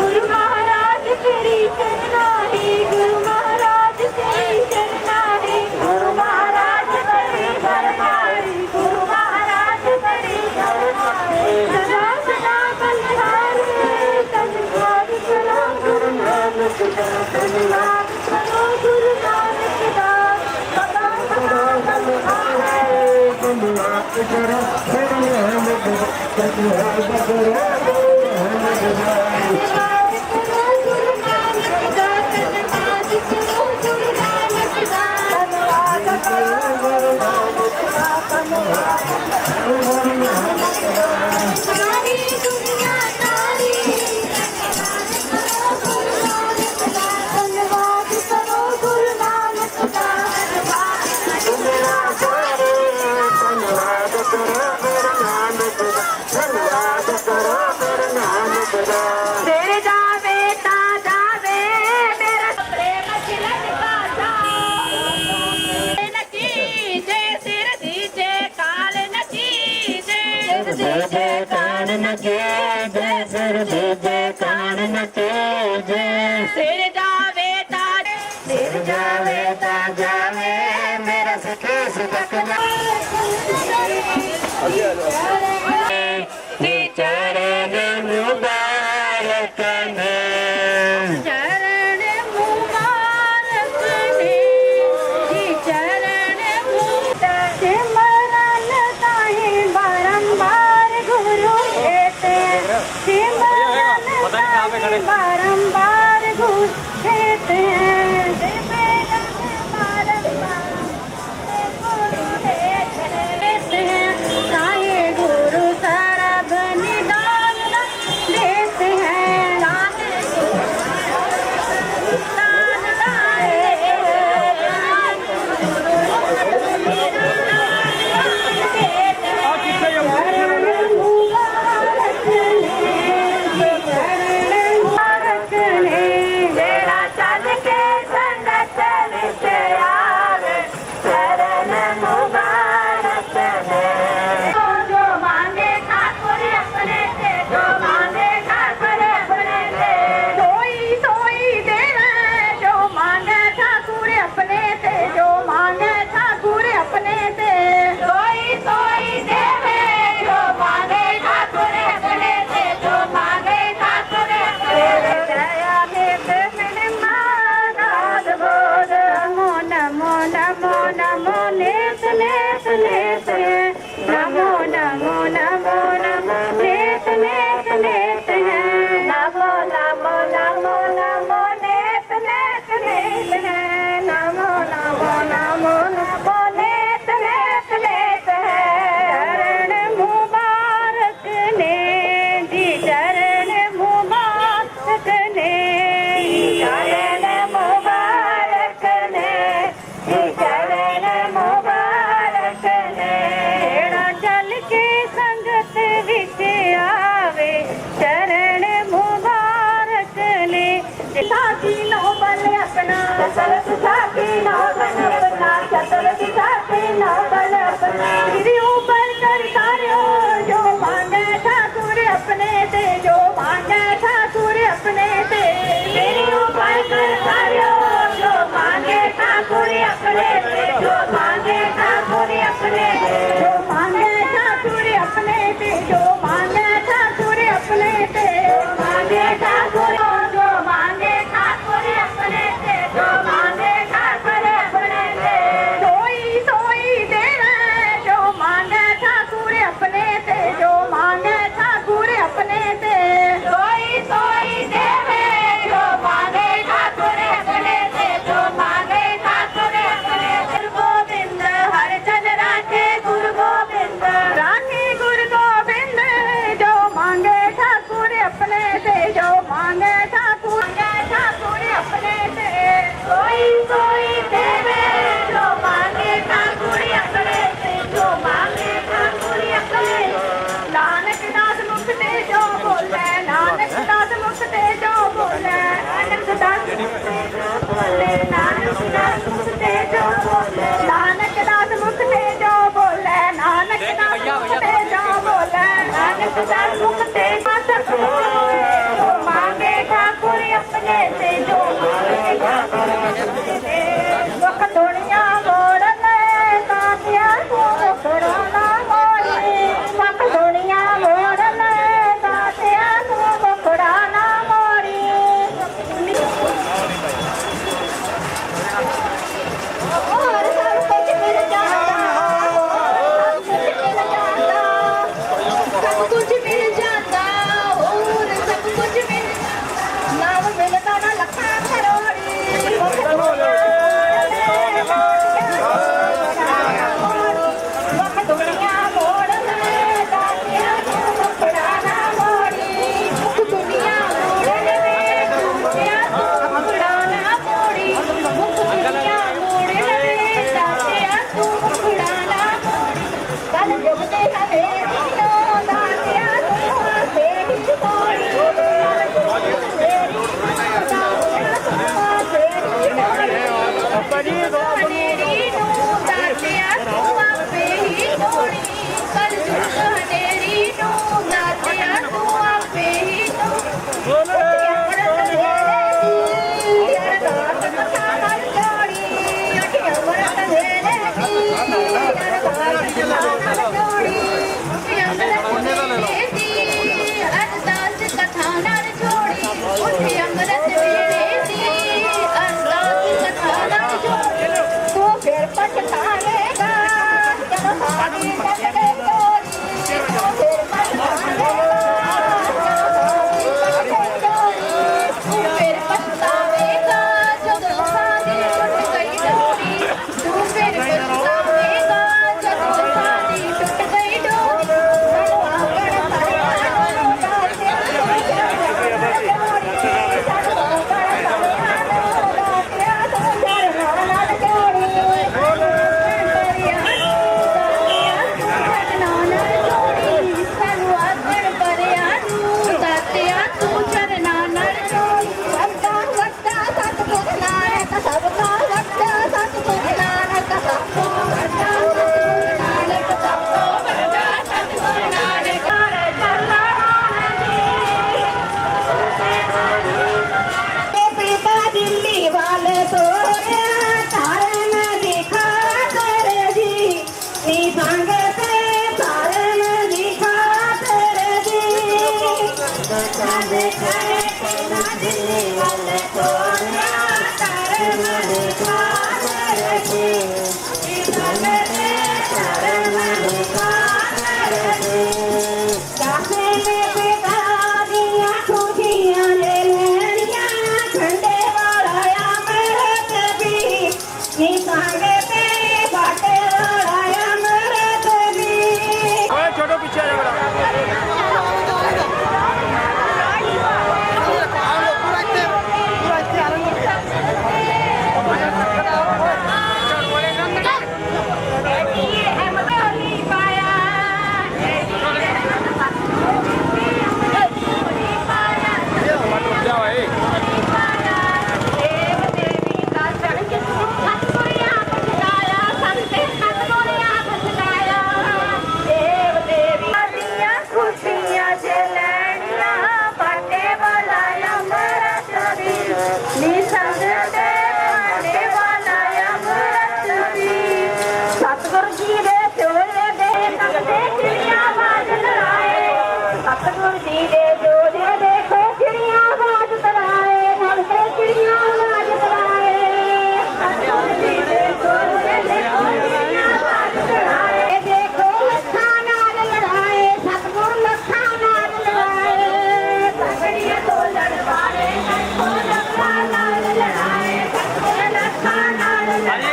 ਗੁਰੂ ਮਹਾਰਾਜ ਤੇਰੀ ਚਰਨਾਹੀ ਗੁਰੂ ਮਹਾਰਾਜ ਤੇਰੀ ਚਰਨਾਹੀ ਗੁਰੂ ਮਹਾਰਾਜ ਤੇਰੀ ਚਰਨਾਹੀ ਗੁਰੂ ਮਹਾਰਾਜ ਤੇਰੀ ਚਰਨਾਹੀ ਸਦਾ ਸਦਾ ਬਲਿਹਾਰੀ ਤਨਵਾਦ ਕਰੋ ਗੁਰੂ ਨਾਨਕ ਦਾ ਧੰਨਵਾਦ ਕਰੋ ਗੁਰੂ ਨਾਨਕ ਦਾ ਸਦਾ ਸਦਾ ਬਲਿਹਾਰੀ धन्यवाद करो धन्यवाद करो ਗੁਰੂ ਨਾਨਕ ਦਾ ਧੰਨਵਾਦ ਜੇ ਸਿਰ ਦੇ ਕਾਣ ਨ ਤੇਜੇ ਸਿਰ ਜਾਵੇ ਤਾਂ ਜਾਵੇ ਮੇਰਾ ਸਖੇ ਸਦਕਨਾ ਨੀ ਚਰਨ ਮੁਬਾਰਕ ਨੇ ਚਰਨ ਮੁਬਾਰਕ ਨੇ ਜੀ ਚਰਨ ਮੁਬਾਰਕ ਸਿਮਰਨ ਤਾਹੇ ਬਾਰੰਬਾਰ ਗੁਰੂ ਦੇਤੇ ਸਿਮਰਨ ਤਾਹੇ ਬਾਰੰਬਾਰ ਗੁਰੂ ਦੇਤੇ ਸਿਮਰਨ ਬਾਰੰਬਾਰ ਗੁਰੂ ਦੇਤੇ ਤਾਹੇ ਗੁਰੂ ਸਰਬ ਨਿਦਾਨ देते हैं जो मांगे ठाकुर अपने से जो मांगे ठाकुर अपने से सोई देवे जो मांगे ठाकुर अपने से जो मांगे ठाकुर अपने से सोई देवे जो मांगे ठाकुर अपने से जो मांगे ठाकुर अपने से जया में नाद बोल नमो नमो नमो नमो नेत नेत नेत नमो नमो नमो नमो नेत नेत नेत है नमो नमो नमो नमो नेत नेत नेत है नमो नमो नमो नमो नेत नेत नेत है चरण मुबारक ने जी चरण मुबारक ने चरण मुबारक ने जी चरण मुबारक ने ਜਿਹੜਾ ਚੱਲ ਕੇ ਸੰਗਤ ਵਿੱਚ ਆਵੇ ਚਰਨ ਮੁਬਾਰਕ ਨੇ ਸਾਥੀ ਨੋ ਬਲ ਆਪਣਾ ਸਰਤ ਸਾਥੀ ਨੋ ਬਲ ਆਪਣਾ ਚਤੁਰ ਸਾਥੀ ਨੋ ਬਲ ਆਪਣਾ ਗਿਰੀ ਉੱਪਰ ਕਰ ਤਾਰਿਓ ਜੋ ਮੰਗੇ ठाकुर अपने ते जो मांगे ठाकुर अपने ते ਗਿਰੀ ਉੱਪਰ ਕਰ ਤਾਰਿਓ ਜੋ मांगे ठाकुर अपने ते जो मांगे ठाकुर अपने ते जो मांगे ठाकुर अपने ते जो मांगे ठाकुर अपने ते मांगे ठाकुर जो मांगे ठाकुर अपने ते जो मांगे ठाकुर अपने ते सोई देवे जो मांगे ठाकुर अपने ते जो मांगे ठाकुर अपने ते सोई देवे जो मांगे ठाकुर अपने ते जो मांगे ठाकुर अपने ते ਅਰਦਾਸ ਕਥਾ ਨਾਲ ਜੋੜੀ ਉੱਠੀ ਅੰਮ੍ਰਿਤ ਵੇਲੇ ਦੀ ਅਰਦਾਸ ਕਥਾ ਨਾਲ ਜੋੜੀ ਤੂੰ ਫਿਰ ਪਛਤਾਵੇਂਗਾ ਜਦੋਂ ਸਾਡੀ ਟੱਕਰੇ ਤੋੜੀ ਤੂੰ ਫਿਰ ਪਛਤਾਵੇਂਗਾ ਤੂੰ ਫਿਰ ਪਛਤਾਵੇਂਗਾ ਜਦੋਂ ਸਾਡੀ ਟੁੱਟ ਗਈ ਡੋਰੀ ਤੂੰ ਫਿਰ ਪਛਤਾਵੇਂਗਾ ਜਦੋਂ ਸਾਡੀ ਟੁੱਟ ਗਈ ਡੋਰੀ ਸਾਨੂੰ ਆਂਗਣ ਸਾਰਿਆਂ ਨੂੰ ਦਾਤਿਆ ਤੂੰ ਚਰਨਾਂ ਨਾਲ ਜੋੜੀ ਸਭ ਤੋਂ ਵੱਡਾ ਸਤਿਗੁਰ ਨਾਨਕ ਸਭ ਤੋਂ ਵੱਡਾ ਸਤਿਗੁਰ ਨਾਨਕ ਸਭ ਤੋਂ ਵੱਡਾ ਸਤਿਗੁਰ ਨਾਨਕ ਸਭ ਤੋਂ ਵੱਡਾ ਸਤਿਗੁਰ ਨਾਨਕ ਪਿਤਾ ਦਿੱਲੀ ਵਾਲੇ ਤੋਰਿਆ ਤਾਰਨ ਦਿਖਾ ਕਰ ਜੀ ਨੀ ਸੰਗ ਤੇ ਤਾਰਨ ਦਿਖਾ ਕਰ ਜੀ ਸਾਡੇ ਘਰੇ ਪਿਤਾ ਦਿੱਲੀ ਵਾਲੇ ਤੋਰਿਆ ਤਾਰਨ ਦਿਖਾ ਕਰ ਜੀ ਨੀ ਸੰਗ ਤੇ ਤਾਰਨ ਦਿਖਾ ਕਰ ਜੀ ਕਾਹੇ ਨੇ ਪਿਤਾ ਦੀਆਂ ਖੁਸ਼ੀਆਂ ਲੈ ਲੈਣੀਆਂ ਖੰਡੇ ਵਾਲਾ ਅੰਮ੍ਰਿਤ ਵੀ ਨੀ ਸੰਗ ਤੇ ਬਾਟੇ ਵਾਲਾ ਅੰਮ੍ਰਿਤ ਵੀ ਓਏ ਛੋਟੋ ਪਿੱਛੇ ਆ ਜਾ ਬੜਾ ਸਤਿਗੁਰੂ ਜੀ ਦੇ ਚੋਲੇ ਦੇ ਤਖਤੇ ਚਿੜੀਆਂ ਬਾਜ ਲੜਾਏ ਸਤਿਗੁਰੂ ਜੀ ਦੇ ਜੋੜੇ ਦੇਖੋ ਚਿੜੀਆਂ ਬਾਜ ਤੜਾਏ ਨਲਕੇ ਚਿੜੀਆਂ ਬਾਜ ਤੜਾਏ ਸਤਿਗੁਰੂ ਜੀ ਦੇ ਜੋੜੇ ਦੇਖੋ ਚਿੜੀਆਂ ਬਾਜ ਤੜਾਏ ਦੇਖੋ ਲੱਖਾਂ ਨਾਲ ਲੜਾਏ ਸਤਿਗੁਰੂ ਲੱਖਾਂ ਨਾਲ ਲੜਾਏ ਤਕੜੀਆਂ ਤੋਂ ਲੜਵਾਏ ਸਤਿਗੁਰੂ ਲੱਖਾਂ ਨਾਲ ਲੜਾਏ ਸਤਿਗੁਰੂ ਲੱਖਾਂ ਨਾਲ ਲੜਾਏ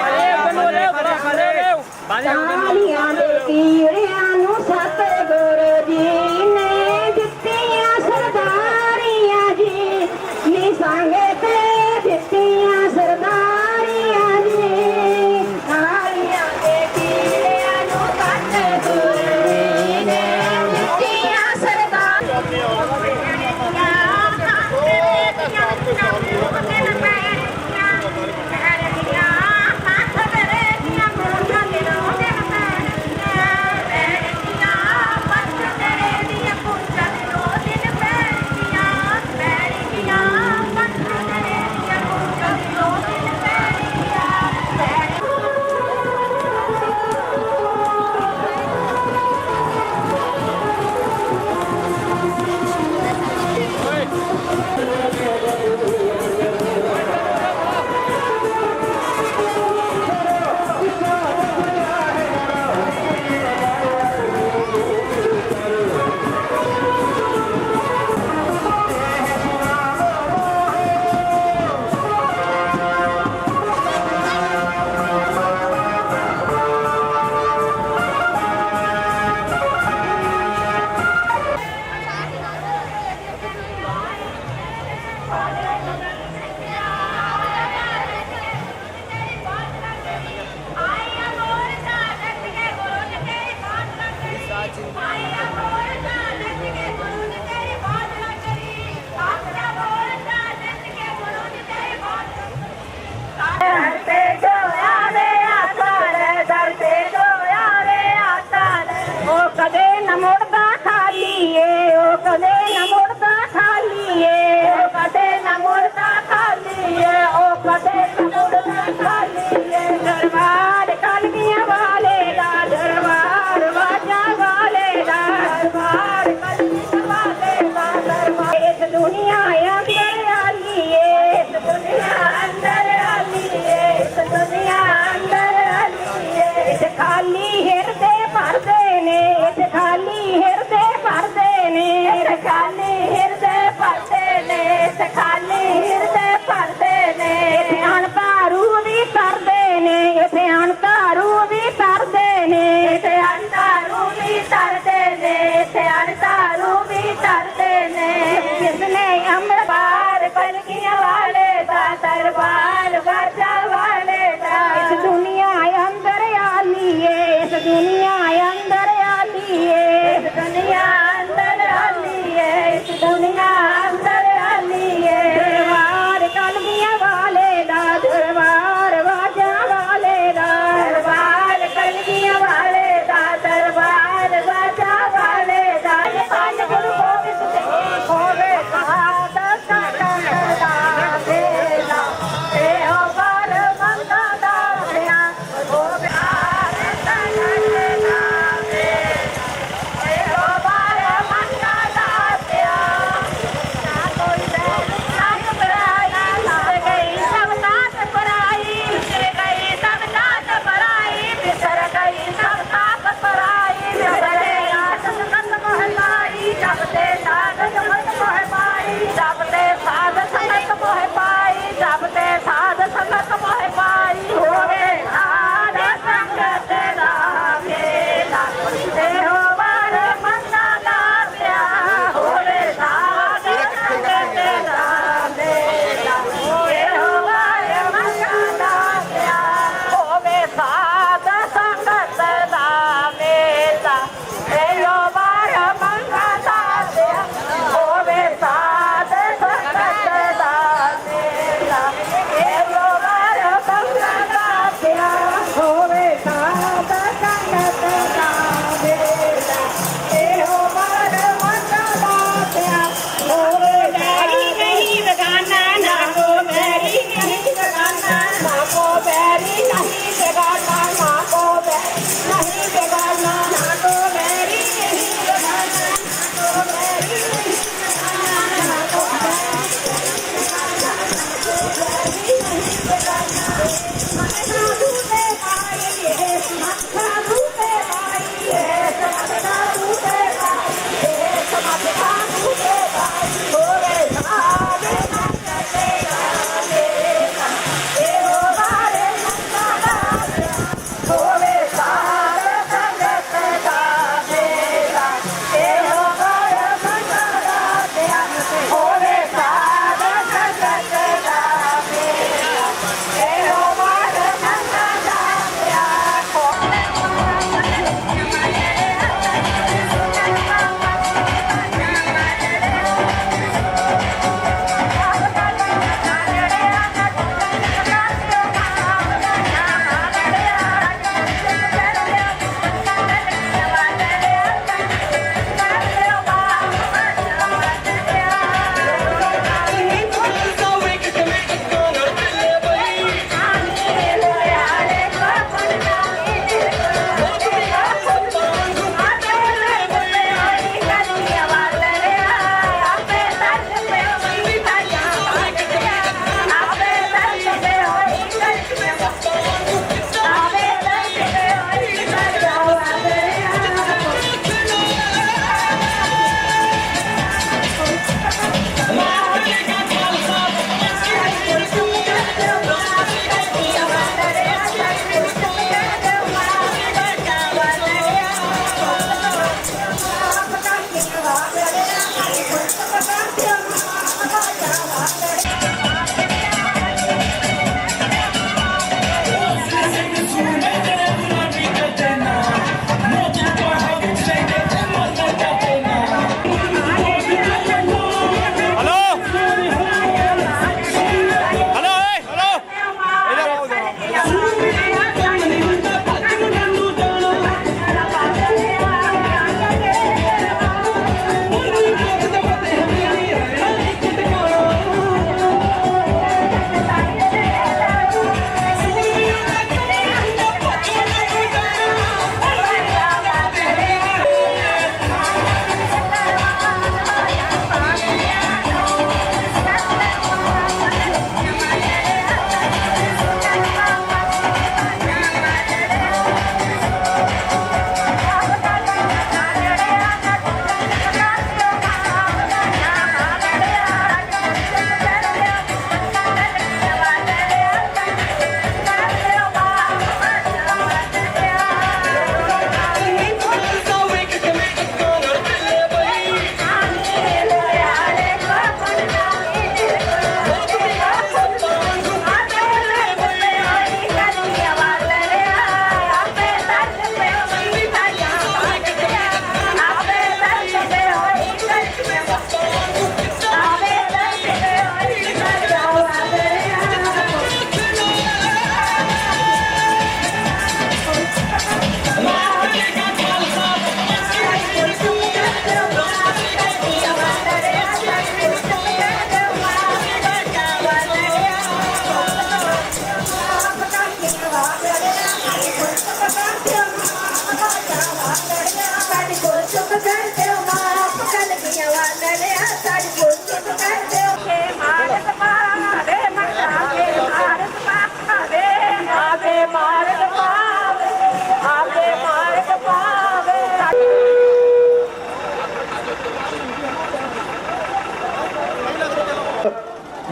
ਤਾਲੀਆਂ ਦੇ ਕੀੜਿਆਂ ਨੂੰ ਸਤਿਗੁਰ ਜੀ ਨੇ ਦਿੱਤੀਆਂ ਸਰਦਾਰੀਆਂ ਜੀ ਨੀ ਸੰਗ ਤੇ ਦਿੱਤੀਆਂ ਸਰਦਾਰੀਆਂ ਜੀ ਤਾਲੀਆਂ ਦੇ ਕੀੜਿਆਂ ਨੂੰ ਸਤਿਗੁਰ ਜੀ ਨੇ ਦਿੱਤੀਆਂ ਸਰਦਾਰੀਆਂ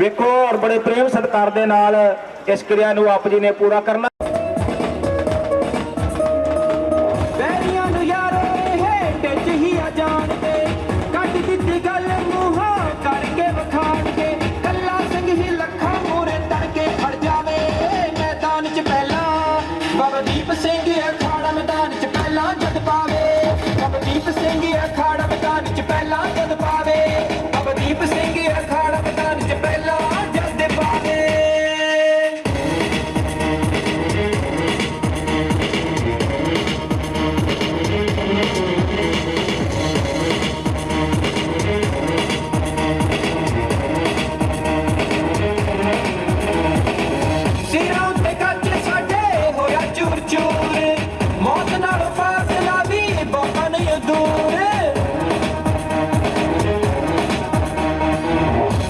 ਵੇਖੋ ਔਰ ਬੜੇ ਪ੍ਰੇਮ ਸਤਿਕਾਰ ਦੇ ਨਾਲ ਇਸ ਕਿਰਿਆ ਨੂੰ ਆਪ ਜੀ ਨੇ ਪੂਰਾ ਕਰਨਾ। ਵੈਰੀਆਂ ਨੂੰ ਯਾਰੋ ਇਹ ਟਿੱਚ ਹੀ ਆ ਜਾਣ ਕੇ ਕੱਢ ਦਿੱਤੀ ਗੱਲ ਮੂੰਹੋਂ ਕਰਕੇ ਵਿਖਾਣ ਕੇ ਕੱਲਾ ਸਿੰਘ ਹੀ ਲੱਖਾਂ ਮੂਹਰੇ ਤੜਕੇ ਖੜ ਜਾਵੇ ਮੈਦਾਨ 'ਚ ਪਹਿਲਾਂ ਬਾਬਾ ਦੀਪ ਸਿੰਘ ਅਖਾੜਾ ਮੈਦਾਨ 'ਚ ਪਹਿਲਾਂ ਜਦ ਪਾਵੇ ਬਾਬਾ ਦੀਪ ਸਿੰਘ ਅਖਾੜਾ ਮੈਦਾਨ 'ਚ ਪਹਿਲਾਂ ਜਦ ਪਾਵੇ ਬਾਬਾ ਦੀਪ ਸਿੰਘ ਅਖਾੜਾ ਮੈਦਾਨ 'ਚ ਪਹਿਲਾਂ ਜਦ ਪਾਵੇ। ਸਿਰਾਂ ਉੱਤੇ ਕੱਚ ਸਾਡੇ ਹੋਇਆ ਚੂਰ ਚੂਰ ਮੌਤ ਨਾਲ ਫਾਸਲਾ ਵੀ ਬਹੁਤ ਨਹੀਂ ਦੂਰ।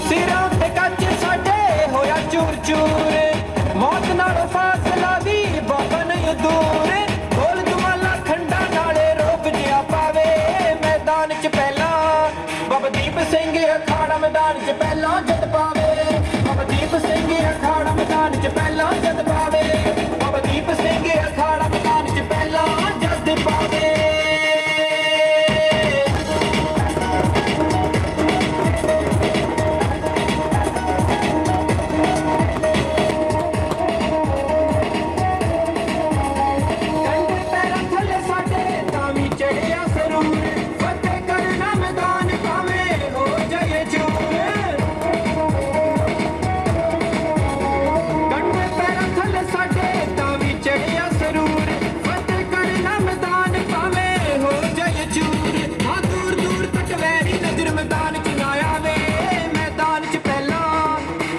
ਸਿਰਾਂ ਉੱਤੇ ਕੱਚ ਸਾਡੇ ਹੋਇਆ ਚੂਰ ਚੂਰ ਮੌਤ ਨਾਲ ਫਾਸਲਾ ਵੀ ਬਹੁਤ ਨਹੀਂ ਦੂਰ। ਬੋਲ ਦੁਆਲਾ ਖੰਡਾ ਨਾਲੇ ਰੋਕ ਜਿਆ ਪਾਵੇ ਮੈਦਾਨ 'ਚ ਪਹਿਲਾਂ ਬਾਬਾ ਦੀਪ ਸਿੰਘ ਅਖਾੜਾ ਮੈਦਾਨ 'ਚ ਪਹਿਲਾਂ ਜਦ ਪਾਵੇ ਬਾਬਾ ਦੀਪ ਸਿੰਘ ਅਖਾੜਾ ਮੈਦਾਨ 'ਚ ਪਹਿਲਾਂ ਜਦ ਪਾਵੇ ਬਾਬਾ ਦੀਪ ਸਿੰਘ ਅਖਾੜਾ ਮੈਦਾਨ 'ਚ ਪਹਿਲਾਂ ਜਦ ਪਾਵੇ। ਕੰਡੇ ਪੈਰਾਂ ਥੱਲੇ ਸਾਡੇ ਤਾਂ ਵੀ ਚੜਿਆ ਸਰੂਰ ਫਤਿਹ ਕਰਨਾ ਮੈਦਾਨ ਭਾਵੇਂ ਹੋ ਜਾਏ ਚੂਰ। ਕੰਡੇ ਪੈਰਾਂ ਥੱਲੇ ਸਾਡੇ ਤਾਂ ਵੀ ਚੜਿਆ ਸਰੂਰ ਫਤਿਹ ਕਰਨਾ ਮੈਦਾਨ ਭਾਵੇਂ ਹੋ ਜਾਏ ਚੂਰ। ਹਾਂ ਦੂਰ ਦੂਰ ਤੱਕ ਵੈਰੀ ਨਜ਼ਰ ਮੈਦਾਨ 'ਚ ਨਾ ਆਵੇ ਮੈਦਾਨ 'ਚ ਪਹਿਲਾਂ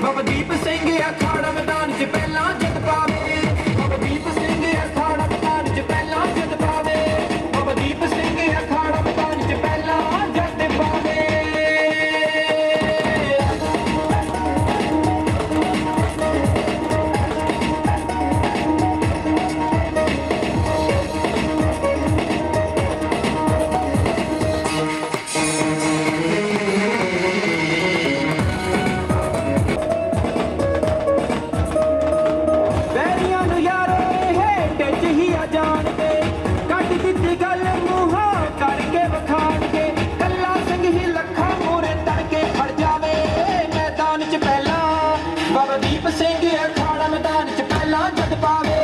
ਬਾਬਾ ਦੀਪ ਸਿੰਘ ਅਖਾੜਾ ਮੈਦਾਨ 'ਚ ਪਹਿਲਾਂ ਜਦ ਪਾਵੇ ਬਾਬਾ ਦੀਪ ਸਿੰਘ ਅਖਾੜਾ ਮੈਦਾਨ 'ਚ ਪਹਿਲਾਂ ਜਦ ਪਾਵੇ ਬਾਬਾ ਦੀਪ ਸਿੰਘ ਅਖਾੜਾ ਮੈਦਾਨ 'ਚ ਪਹਿਲਾਂ ਜਦ ਪਾਵੇ। ਵੈਰੀਆਂ ਨੂੰ ਯਾਰੋ ਇਹ ਟਿੱਚ ਹੀ ਆ ਜਾਣ ਕੇ ਕੱਢ ਦਿੱਤੀ ਗੱਲ ਮੂੰਹੋਂ ਕਰਕੇ ਵਿਖਾਣ ਕੇ ਕੱਲਾ ਸਿੰਘ ਹੀ ਲੱਖਾਂ ਮੂਹਰੇ ਤੜਕੇ ਖੜ ਜਾਵੇ ਮੈਦਾਨ 'ਚ ਪਹਿਲਾਂ ਬਾਬਾ ਦੀਪ ਸਿੰਘ ਅਖਾੜਾ ਮੈਦਾਨ 'ਚ ਪਹਿਲਾਂ ਜਦ ਪਾਵੇ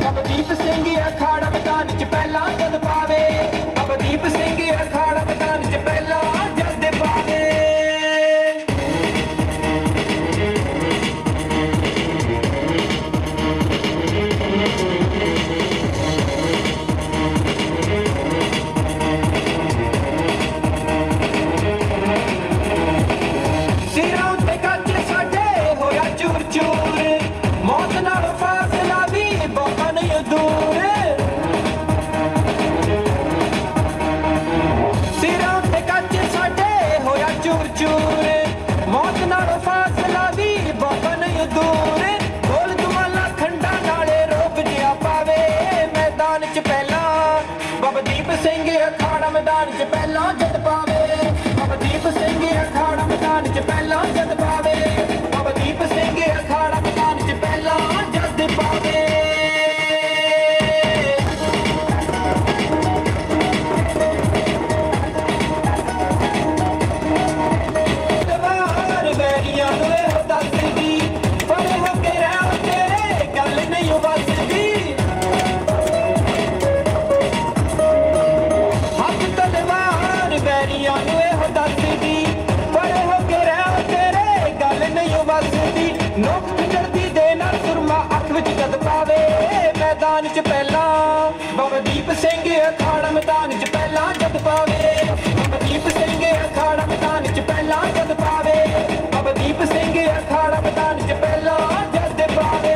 ਬਾਬਾ ਦੀਪ ਸਿੰਘ ਅਖਾੜਾ ਮੈਦਾਨ 'ਚ ਪਹਿਲਾਂ ਜਦ ਪਾਵੇ ਬਾਬਾ ਦੀਪ ਸਿੰਘ ਅਖਾੜਾ ਮੈਦਾਨ 'ਚ ਪਹਿਲਾਂ ਜਦ ਪਾਵੇ। ਸਿਰਾਂ ਉੱਤੇ ਕੱਚ ਸਾਡੇ ਹੋਇਆ ਚੂਰ ਚੂਰ ਮੌਤ ਨਾਲ ਫਾਸਲਾ ਵੀ ਬਹੁਤ ਨਹੀਂ ਦੂਰ। ਸਿਰਾਂ ਉੱਤੇ ਕੱਚ ਸਾਡੇ ਹੋਇਆ ਚੂਰ ਚੂਰ ਮੌਤ ਨਾਲ ਫਾਸਲਾ ਵੀ ਬਹੁਤ ਨਹੀਂ ਦੂਰ। ਬੋਲ ਦੁਆਲਾ ਖੰਡਾ ਨਾਲੇ ਰੋਕ ਜਿਆ ਪਾਵੇ ਮੈਦਾਨ 'ਚ ਪਹਿਲਾਂ ਬਾਬਾ ਦੀਪ ਸਿੰਘ ਅਖਾੜਾ ਮੈਦਾਨ 'ਚ ਪਹਿਲਾਂ ਜਦ ਪਾਵੇ ਬਾਬਾ ਦੀਪ ਸਿੰਘ ਅਖਾੜਾ ਮੈਦਾਨ 'ਚ ਪਹਿਲਾਂ ਜਦ ਪਾਵੇ ਬਾਬਾ ਦੀਪ ਸਿੰਘ ਅਖਾੜਾ ਮੈਦਾਨ 'ਚ ਪਹਿਲਾਂ ਜਦ ਪਾਵੇ। ਦਵਾਰ ਵੈਰੀਆਂ ਨੂੰ ਇਹੋ ਦੱਸਦੀ ਪਰੇ ਹੋ ਕੇ ਰਹਿ ਤੇਰੇ ਗੱਲ ਨਹੀਂ ਵੱਸਦੀ। ਹੱਥ ਤਲਵਾਰ ਵੈਰੀਆਂ ਨੂੰ ਇਹੋ ਦੱਸਦੀ ਪਰੇ ਹੋ ਕੇ ਰਹਿ ਤੇਰੇ ਗੱਲ ਨਹੀਂ ਵੱਸਦੀ। ਨੋਕ ਚੜਦੀ ਦੇ ਨਾਲ ਸੁਰਮਾ ਅੱਖ ਵਿੱਚ ਜਦ ਪਾਵੇ ਮੈਦਾਨ 'ਚ ਪਹਿਲਾਂ ਬਾਬਾ ਦੀਪ ਸਿੰਘ ਅਖਾੜਾ ਮੈਦਾਨ 'ਚ ਪਹਿਲਾਂ ਜਦ ਪਾਵੇ ਬਾਬਾ ਦੀਪ ਸਿੰਘ ਅਖਾੜਾ ਮੈਦਾਨ 'ਚ ਪਹਿਲਾਂ ਜਦ ਪਾਵੇ ਬਾਬਾ ਦੀਪ ਸਿੰਘ ਅਖਾੜਾ ਮੈਦਾਨ 'ਚ ਪਹਿਲਾਂ ਜਦ ਪਾਵੇ।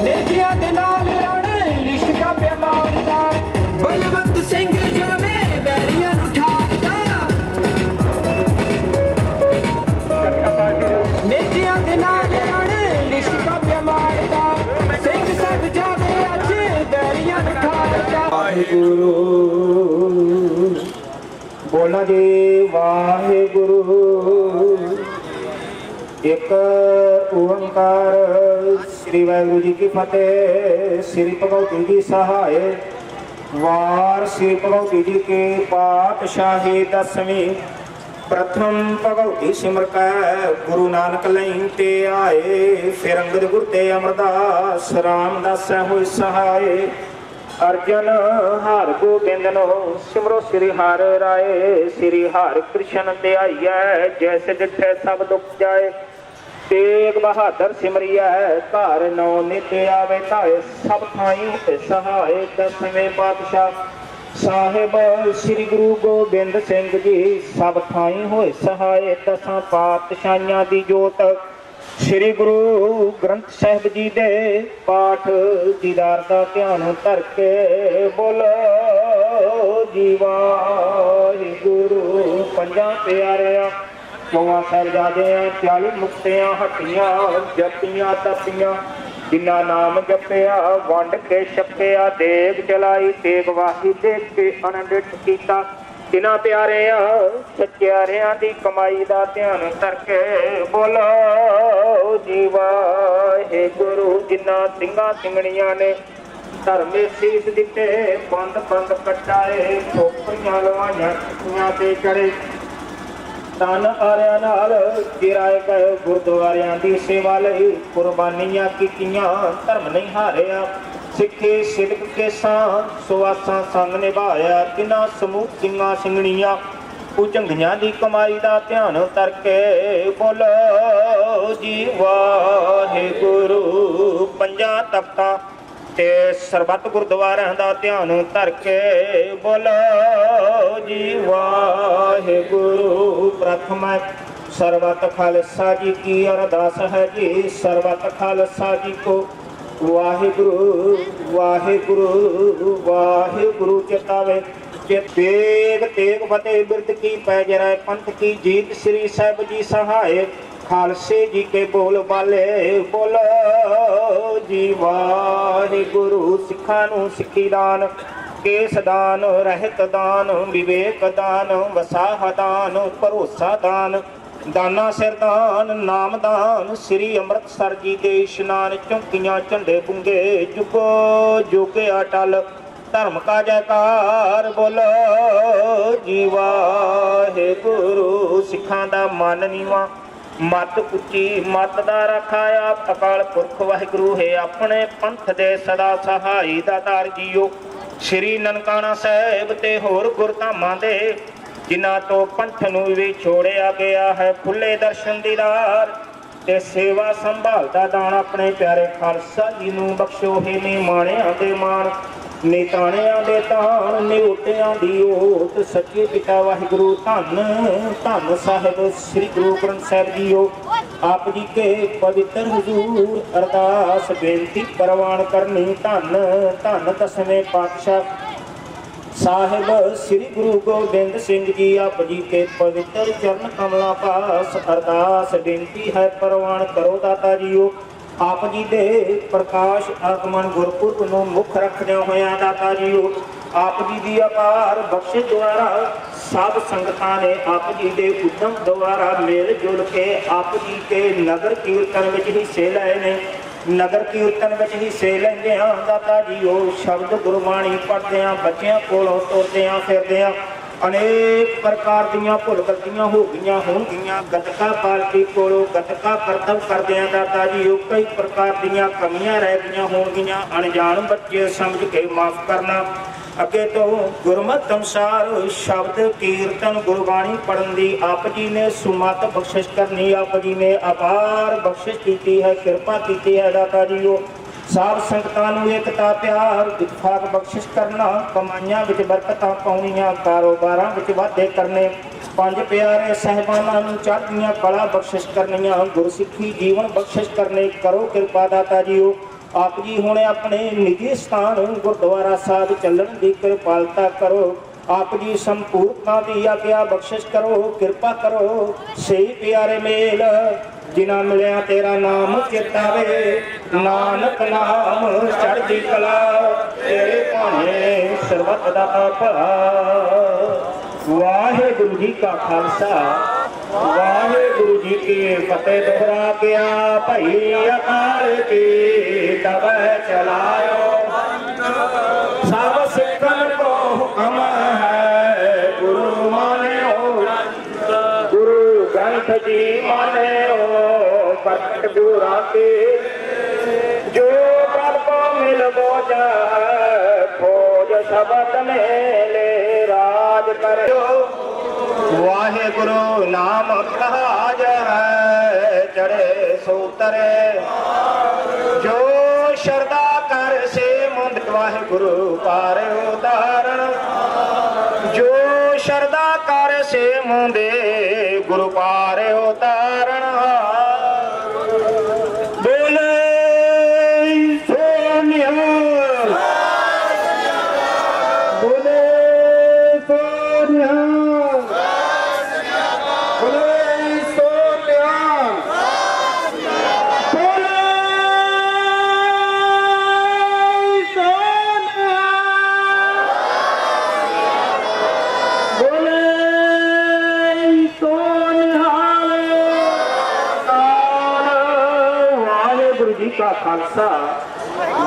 ਨਿਰਜਿਆ ਦੇ ਨਾਲ ਰਣ ਲਿਸ਼ਕਾ ਪਿਆ ਮਾਰਦਾ ਬਲਵੰਤ ਸਿੰਘ ਜਾਵੇ ਵੈਰੀਆਂ ਨੂੰ ਠਾਕਦਾ। ਬੋਲਣਾ ਜੀ ਵਾਹਿਗੁਰੂ ਇੱਕ ਓੰਕਾਰ। ਸ੍ਰੀ ਵਾਹਿਗੁਰੂ ਜੀ ਕੀ ਫਤਿਹ। ਸ੍ਰੀ ਭਗਵਤੀ ਜੀ ਸਹਾਇ ਵਾਰ ਸ੍ਰੀ ਭਗਵਤੀ ਜੀ ਕੇ ਪਾਤਸ਼ਾਹੀ ਦਸਵੀਂ। ਪ੍ਰਥਮ ਭਗਵਤੀ ਸਿਮਰ ਕੈ ਗੁਰੂ ਨਾਨਕ ਲਈ ਤੇ ਆਏ। ਫਿਰ ਅੰਗਦ ਗੁਰ ਤੇ ਅਮਰਦਾਸ ਰਾਮਦਾਸ ਹੋਇ ਸਹਾਇ। ਅਰਜਨ ਹਰਿ ਗੋਬਿੰਦਨੋ ਸਿਮਰੋ ਸ੍ਰੀ ਹਰਿ ਰਾਏ। ਸ੍ਰੀ ਹਰਿ ਕ੍ਰਿਸ਼ਨ ਧਿਆਈਐ ਜੈਸੇ ਡਿਠੈ ਸਭ ਦੁਖ ਜਾਏ। ਤੇਗ ਬਹਾਦਰ ਸਿਮਰਿਐ ਘਰ ਨੌ ਨਿਤ ਆਵੇ ਧਾਏ। ਸਭ ਥਾਈ ਸਹਾਇ ਦਸਵੇਂ ਪਾਤਸ਼ਾਹ ਸਾਹਿਬ ਸ੍ਰੀ ਗੁਰੂ ਗੋਬਿੰਦ ਸਿੰਘ ਜੀ। ਸਭ ਥਾਈ ਹੋਏ ਸਹਾਇ ਦਸਾਂ ਪਾਤਸ਼ਾਹੀਆਂ ਦੀ ਜੋਤ। ਸ੍ਰੀ ਗੁਰੂ ਗ੍ਰੰਥ ਸਾਹਿਬ ਜੀ ਦੇ ਪਾਠ ਦੀਦਾਰ ਦਾ ਧਿਆਨ ਧਰ ਕੇ ਬੋਲੋ ਜੀ ਵਾਹਿਗੁਰੂ। ਪੰਜਾਂ ਪਿਆਰਿਆਂ ਚੌਹਾਂ ਸਾਹਿਬਜ਼ਾਦਿਆਂ 40 ਮੁਕਤਿਆਂ ਹੱਟੀਆਂ ਜਪੀਆਂ ਤਪੀਆਂ। ਜਿਨ੍ਹਾਂ ਨਾਮ ਜਪਿਆ ਵੰਡ ਕੇ ਛਕਿਆ। ਦੇਗ ਚਲਾਈ ਤੇਗ ਵਾਹੀ ਦੇਖ ਕੇ ਅਨੰਡਿਤ ਕੀਤਾ। ਜਿਨ੍ਹਾਂ ਪਿਆਰਿਆਂ ਸੱਚਿਆਰਿਆਂ ਦੀ ਕਮਾਈ ਦਾ ਧਿਆਨ ਧਰ ਕੇ ਬੋਲੋ ਜੀ ਵਾਹਿਗੁਰੂ। ਜਿਨ੍ਹਾਂ ਸਿੰਘਾਂ ਸਿੰਘਣੀਆਂ ਨੇ ਧਰਮੇ ਸੀਸ ਦਿੱਤੇ ਬੰਦ ਬੰਦ ਕਟਾਏ। ਠੋਕਰੀਆਂ ਲਵਾਈਆਂ ਤੇ ਚੜੇ ਤਨ ਆਰਿਆਂ ਨਾਲ ਗਿਰਾਏ ਗਏ। ਗੁਰਦੁਆਰਿਆਂ ਦੀ ਸੇਵਾ ਲਈ ਕੁਰਬਾਨੀਆਂ ਕੀਤੀਆਂ। ਧਰਮ ਨਹੀਂ ਹਾਰਿਆ ਸਿੱਖੇ ਸਿਦਕ ਕੇਸਾਂ ਸੁਆਸਾਂ ਸੰਗ ਨਿਭਾਇਆ। ਤਿਨਾਂ ਸਮੂਹ ਸਿੰਘਾਂ ਸਿੰਘਣੀਆਂ ਭੁਜੰਗੀਆਂ ਦੀ ਕਮਾਈ ਦਾ ਧਿਆਨ ਧਰ ਕੇ ਬੋਲੋ ਜੀ ਵਾਹਿਗੁਰੂ। ਪੰਜਾਂ ਤਖਤਾਂ ਤੇ ਸਰਬੱਤ ਗੁਰਦੁਆਰਿਆਂ ਦਾ ਧਿਆਨ ਧਰ ਕੇ ਬੋਲੋ ਜੀ ਵਾਹਿਗੁਰੂ। ਪ੍ਰਥਮ ਸਰਬੱਤ ਖਾਲਸਾ ਜੀ ਕੀ ਅਰਦਾਸ ਹੈ ਜੀ। ਸਰਬੱਤ ਖਾਲਸਾ ਜੀ ਕੋ ਵਾਹਿਗੁਰੂ ਵਾਹਿਗੁਰੂ ਵਾਹਿਗੁਰੂ ਚਿਤਾਵੇ। ਤੇਗ ਤੇਗ ਫਤਿਹ ਬਿਰਦ ਕੀ ਪੈ ਜਰੈ ਪੰਥ ਕੀ ਜੀਤ। ਸ੍ਰੀ ਸਾਹਿਬ ਜੀ ਸਹਾਇ ਖਾਲਸੇ ਜੀ ਕੇ ਬੋਲ ਬਾਲੇ ਬੋਲੋ ਜੀ ਵਾਹਿਗੁਰੂ। ਸਿੱਖਾਂ ਨੂੰ ਸਿੱਖੀ ਦਾਨ ਕੇਸ ਦਾਨ ਰਹਿਤ ਦਾਨ ਵਿਵੇਕ ਦਾਨ ਵਸਾਹ ਦਾਨ ਭਰੋਸਾ ਦਾਨ ਦਾਨਾ ਸਿਰਦਾਨ ਨਾਮ ਦਾਨ। ਸ੍ਰੀ ਅੰਮ੍ਰਿਤਸਰ ਜੀ ਦੇ ਇਸ਼ਨਾਨ ਚੌਂਕੀਆਂ ਝੰਡੇ ਬੁੰਗੇ ਜੁਗੋ ਜੁਗ ਅਟਲ। ਧਰਮ ਕਾ ਜੈਕਾਰ ਬੋਲੋ ਜੀ ਵਾਹਿਗੁਰੂ। ਸਿੱਖਾਂ ਦਾ ਮਨ ਨੀਵਾਂ ਮਤ ਉੱਚੀ ਮਤ ਦਾ ਰੱਖਾ ਆਪ ਅਕਾਲ ਪੁਰਖ ਵਾਹਿਗੁਰੂ ਹੈ। ਆਪਣੇ ਪੰਥ ਦੇ ਸਦਾ ਸਹਾਈ ਦਾਤਾਰ ਜੀਓ। ਸ੍ਰੀ ਨਨਕਾਣਾ ਸਾਹਿਬ ਤੇ ਹੋਰ ਗੁਰਧਾਮਾਂ ਦੇ ਜਿਨ੍ਹਾਂ ਤੋਂ ਪੰਥ ਨੂੰ ਵੀ ਛੋੜਿਆ ਗਿਆ ਹੈ। ਖੁੱਲੇ ਦਰਸ਼ਨ ਦੀਦਾਰ ਤੇ ਸੇਵਾ ਸੰਭਾਲ ਦਾ ਦਾਨ ਆਪਣੇ ਪਿਆਰੇ ਖਾਲਸਾ ਜੀ ਨੂੰ ਬਖਸ਼ੋ। ਹੈ ਨਿਮਾਣਿਆਂ ਦੇ ਮਾਣ ਨਿਤਾਣਿਆਂ ਦੇ ਤਾਣ ਨਿਉਟਿਆਂ ਦੀ ਓਟ। ਸੱਚੇ ਪਿਤਾ ਵਾਹਿਗੁਰੂ ਧੰਨ ਧੰਨ ਸਾਹਿਬ ਸ੍ਰੀ ਗੁਰੂ ਗ੍ਰੰਥ ਸਾਹਿਬ ਜੀਓ। ਆਪ ਜੀ ਕੇ ਪਵਿੱਤਰ ਹਜ਼ੂਰ ਅਰਦਾਸ ਬੇਨਤੀ ਪ੍ਰਵਾਨ ਕਰਨੀ। ਧੰਨ ਧੰਨ ਦਸਵੇਂ ਪਾਤਸ਼ਾਹ ਸਾਹਿਬ ਸ੍ਰੀ ਗੁਰੂ ਗੋਬਿੰਦ ਸਿੰਘ ਜੀ। ਆਪ ਜੀ ਕੇ ਪਵਿੱਤਰ ਚਰਨ ਕਮਲਾਂ ਪਾਸ ਅਰਦਾਸ ਬੇਨਤੀ ਹੈ ਪ੍ਰਵਾਨ ਕਰੋ ਦਾਤਾ ਜੀਓ। ਆਪ ਜੀ ਦੇ ਪ੍ਰਕਾਸ਼ ਆਗਮਨ ਗੁਰਪੁਰਬ ਨੂੰ ਮੁੱਖ ਰੱਖਦਿਆਂ ਹੋਇਆਂ ਦਾਤਾ ਜੀਓ ਆਪ ਜੀ ਦੀ ਅਪਾਰ ਬਖਸ਼ਿਸ਼ ਦੁਆਰਾ ਸਭ ਸੰਗਤਾਂ ਨੇ ਆਪ ਜੀ ਦੇ ਉਦਮ ਦੁਆਰਾ ਮੇਲ ਜੁਲ ਕੇ ਆਪ ਜੀ ਕੇ ਨਗਰ ਕੀਰਤਨ ਵਿੱਚ ਹਿੱਸੇ ਲਏ ਨੇ। ਨਗਰ ਕੀਰਤਨ ਵਿੱਚ ਹਿੱਸੇ ਲੈਂਦਿਆਂ ਦਾਤਾ ਜੀਓ ਸ਼ਬਦ ਗੁਰਬਾਣੀ ਪੜ੍ਹਦਿਆਂ ਬੱਚਿਆਂ ਕੋਲੋਂ ਤੁਰਦਿਆਂ ਫਿਰਦਿਆਂ ਅਨੇਕ ਪ੍ਰਕਾਰ ਦੀਆਂ ਭੁੱਲ ਗਲਤੀਆਂ ਹੋ ਗਈਆਂ ਹੋਣਗੀਆਂ। ਗੱਤਕਾ ਪਾਰਟੀ ਕੋਲੋਂ ਗੱਤਕਾ ਕਰਤੱਵ ਕਰਦਿਆਂ ਦਾਤਾ ਜੀਓ ਕਈ ਪ੍ਰਕਾਰ ਦੀਆਂ ਕਮੀਆਂ ਰਹਿ ਗਈਆਂ ਹੋਣਗੀਆਂ। ਅਣਜਾਣ ਬੱਚੇ ਸਮਝ ਕੇ ਮਾਫ ਕਰਨਾ। ਅੱਗੇ ਤੋਂ ਗੁਰਮਤਿ ਅਨੁਸਾਰ ਸ਼ਬਦ ਕੀਰਤਨ ਗੁਰਬਾਣੀ ਪੜ੍ਹਨ ਦੀ ਆਪ ਜੀ ਨੇ ਸੁਮਤ ਬਖਸ਼ਿਸ਼ ਕਰਨੀ। ਆਪ ਜੀ ਨੇ ਅਪਾਰ ਬਖਸ਼ਿਸ਼ ਕੀਤੀ ਹੈ, ਕਿਰਪਾ ਕੀਤੀ ਹੈ ਦਾਤਾ ਜੀਓ। ਸਾਧ ਸੰਗਤਾਂ ਨੂੰ ਏਕਤਾ ਪਿਆਰ ਇਤਫਾਕ ਬਖਸ਼ਿਸ਼ ਕਰਨਾ। ਕਮਾਈਆਂ ਵਿੱਚ ਬਰਕਤਾਂ ਪਾਉਣੀਆਂ, ਕਾਰੋਬਾਰਾਂ ਵਿੱਚ ਵਾਧੇ ਕਰਨੇ। ਪੰਜ ਪਿਆਰੇ ਸਹਿਬਾਨਾਂ ਨੂੰ ਚੜ੍ਹਦੀਆਂ ਕਲਾ ਬਖਸ਼ਿਸ਼ ਕਰਨੀਆਂ। ਗੁਰਸਿੱਖੀ ਜੀਵਨ ਬਖਸ਼ਿਸ਼ ਕਰਨੇ। ਕਰੋ ਕਿਰਪਾ ਦਾਤਾ ਜੀਓ। ਆਪ ਜੀ ਹੁਣ ਆਪਣੇ ਨਿੱਜੀ ਸਥਾਨ ਗੁਰਦੁਆਰਾ ਸਾਹਿਬ ਚੱਲਣ ਦੀ ਕਿਰਪਾਲਤਾ ਕਰੋ। ਆਪ ਜੀ ਸੰਪੂਰਨਤਾ ਦੀ ਆਗਿਆ ਬਖਸ਼ਿਸ਼ ਕਰੋ। ਕਿਰਪਾ ਕਰੋ ਸਹੀ ਪਿਆਰੇ ਮੇਲ ਜਿਨ੍ਹਾਂ ਮਿਲਿਆ ਤੇਰਾ ਨਾਮ ਚੇਤਾਵੇ। ਨਾਨਕ ਨਾਮ ਚੜ੍ਹਦੀ ਕਲਾ ਤੇਰੇ ਭਾਣੇ ਸਰਬੱਤ ਦਾ ਭਲਾ। ਵਾਹਿਗੁਰੂ ਜੀ ਕਾ ਖਾਲਸਾ ਵਾਹਿਗੁਰੂ ਜੀ ਕੀ ਫਤਿਹ। ਦੁਹਰਾ ਗਿਆ ਭਈ ਅਕਾਲ ਕੀ ਤਬੈ ਚਲਾਇਓ ਸਭ ਸਿੱਖਨ ਕੋ ਹੁਕਮ ਹੈ ਗੁਰੂ ਮਾਨਿਓ ਗੁਰੂ ਗ੍ਰੰਥ ਜੀ ਮਾਨਿਓ ਪ੍ਰਗਟ ਗੁਰਾਂ ਕੇ ਜੋ ਪ੍ਰਭ ਕੋ ਮਿਲ ਬੋਝਾ ਖੋਜ ਸ਼ਬਦ ਮੇਲੇ ਰਾਜ ਕਰਿਓ ਵਾਹਿਗੁਰੂ ਨਾਮ ਖਾਜ ਹੈ ਚੜੇ ਸੂਤਰੇ ਜੋ ਸ਼ਰਦਾ ਕਰ ਸੇ ਮੁੰਦ ਵਾਹਿਗੁਰੂ ਪਾਰ ਉਤਾਰਨ ਜੋ ਸ਼ਰਦਾ ਕਰ ਸੇ ਮੁੰਦੇ ਗੁਰੂ ਪਾਰ ਉਤਾਰਨ ਬੋਲੇ ਸੋਨਿਆ ਬੋਲੇ ਸੋਨਿਆ का खालसा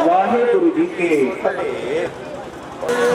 वाहिगुरु जी के फतेह।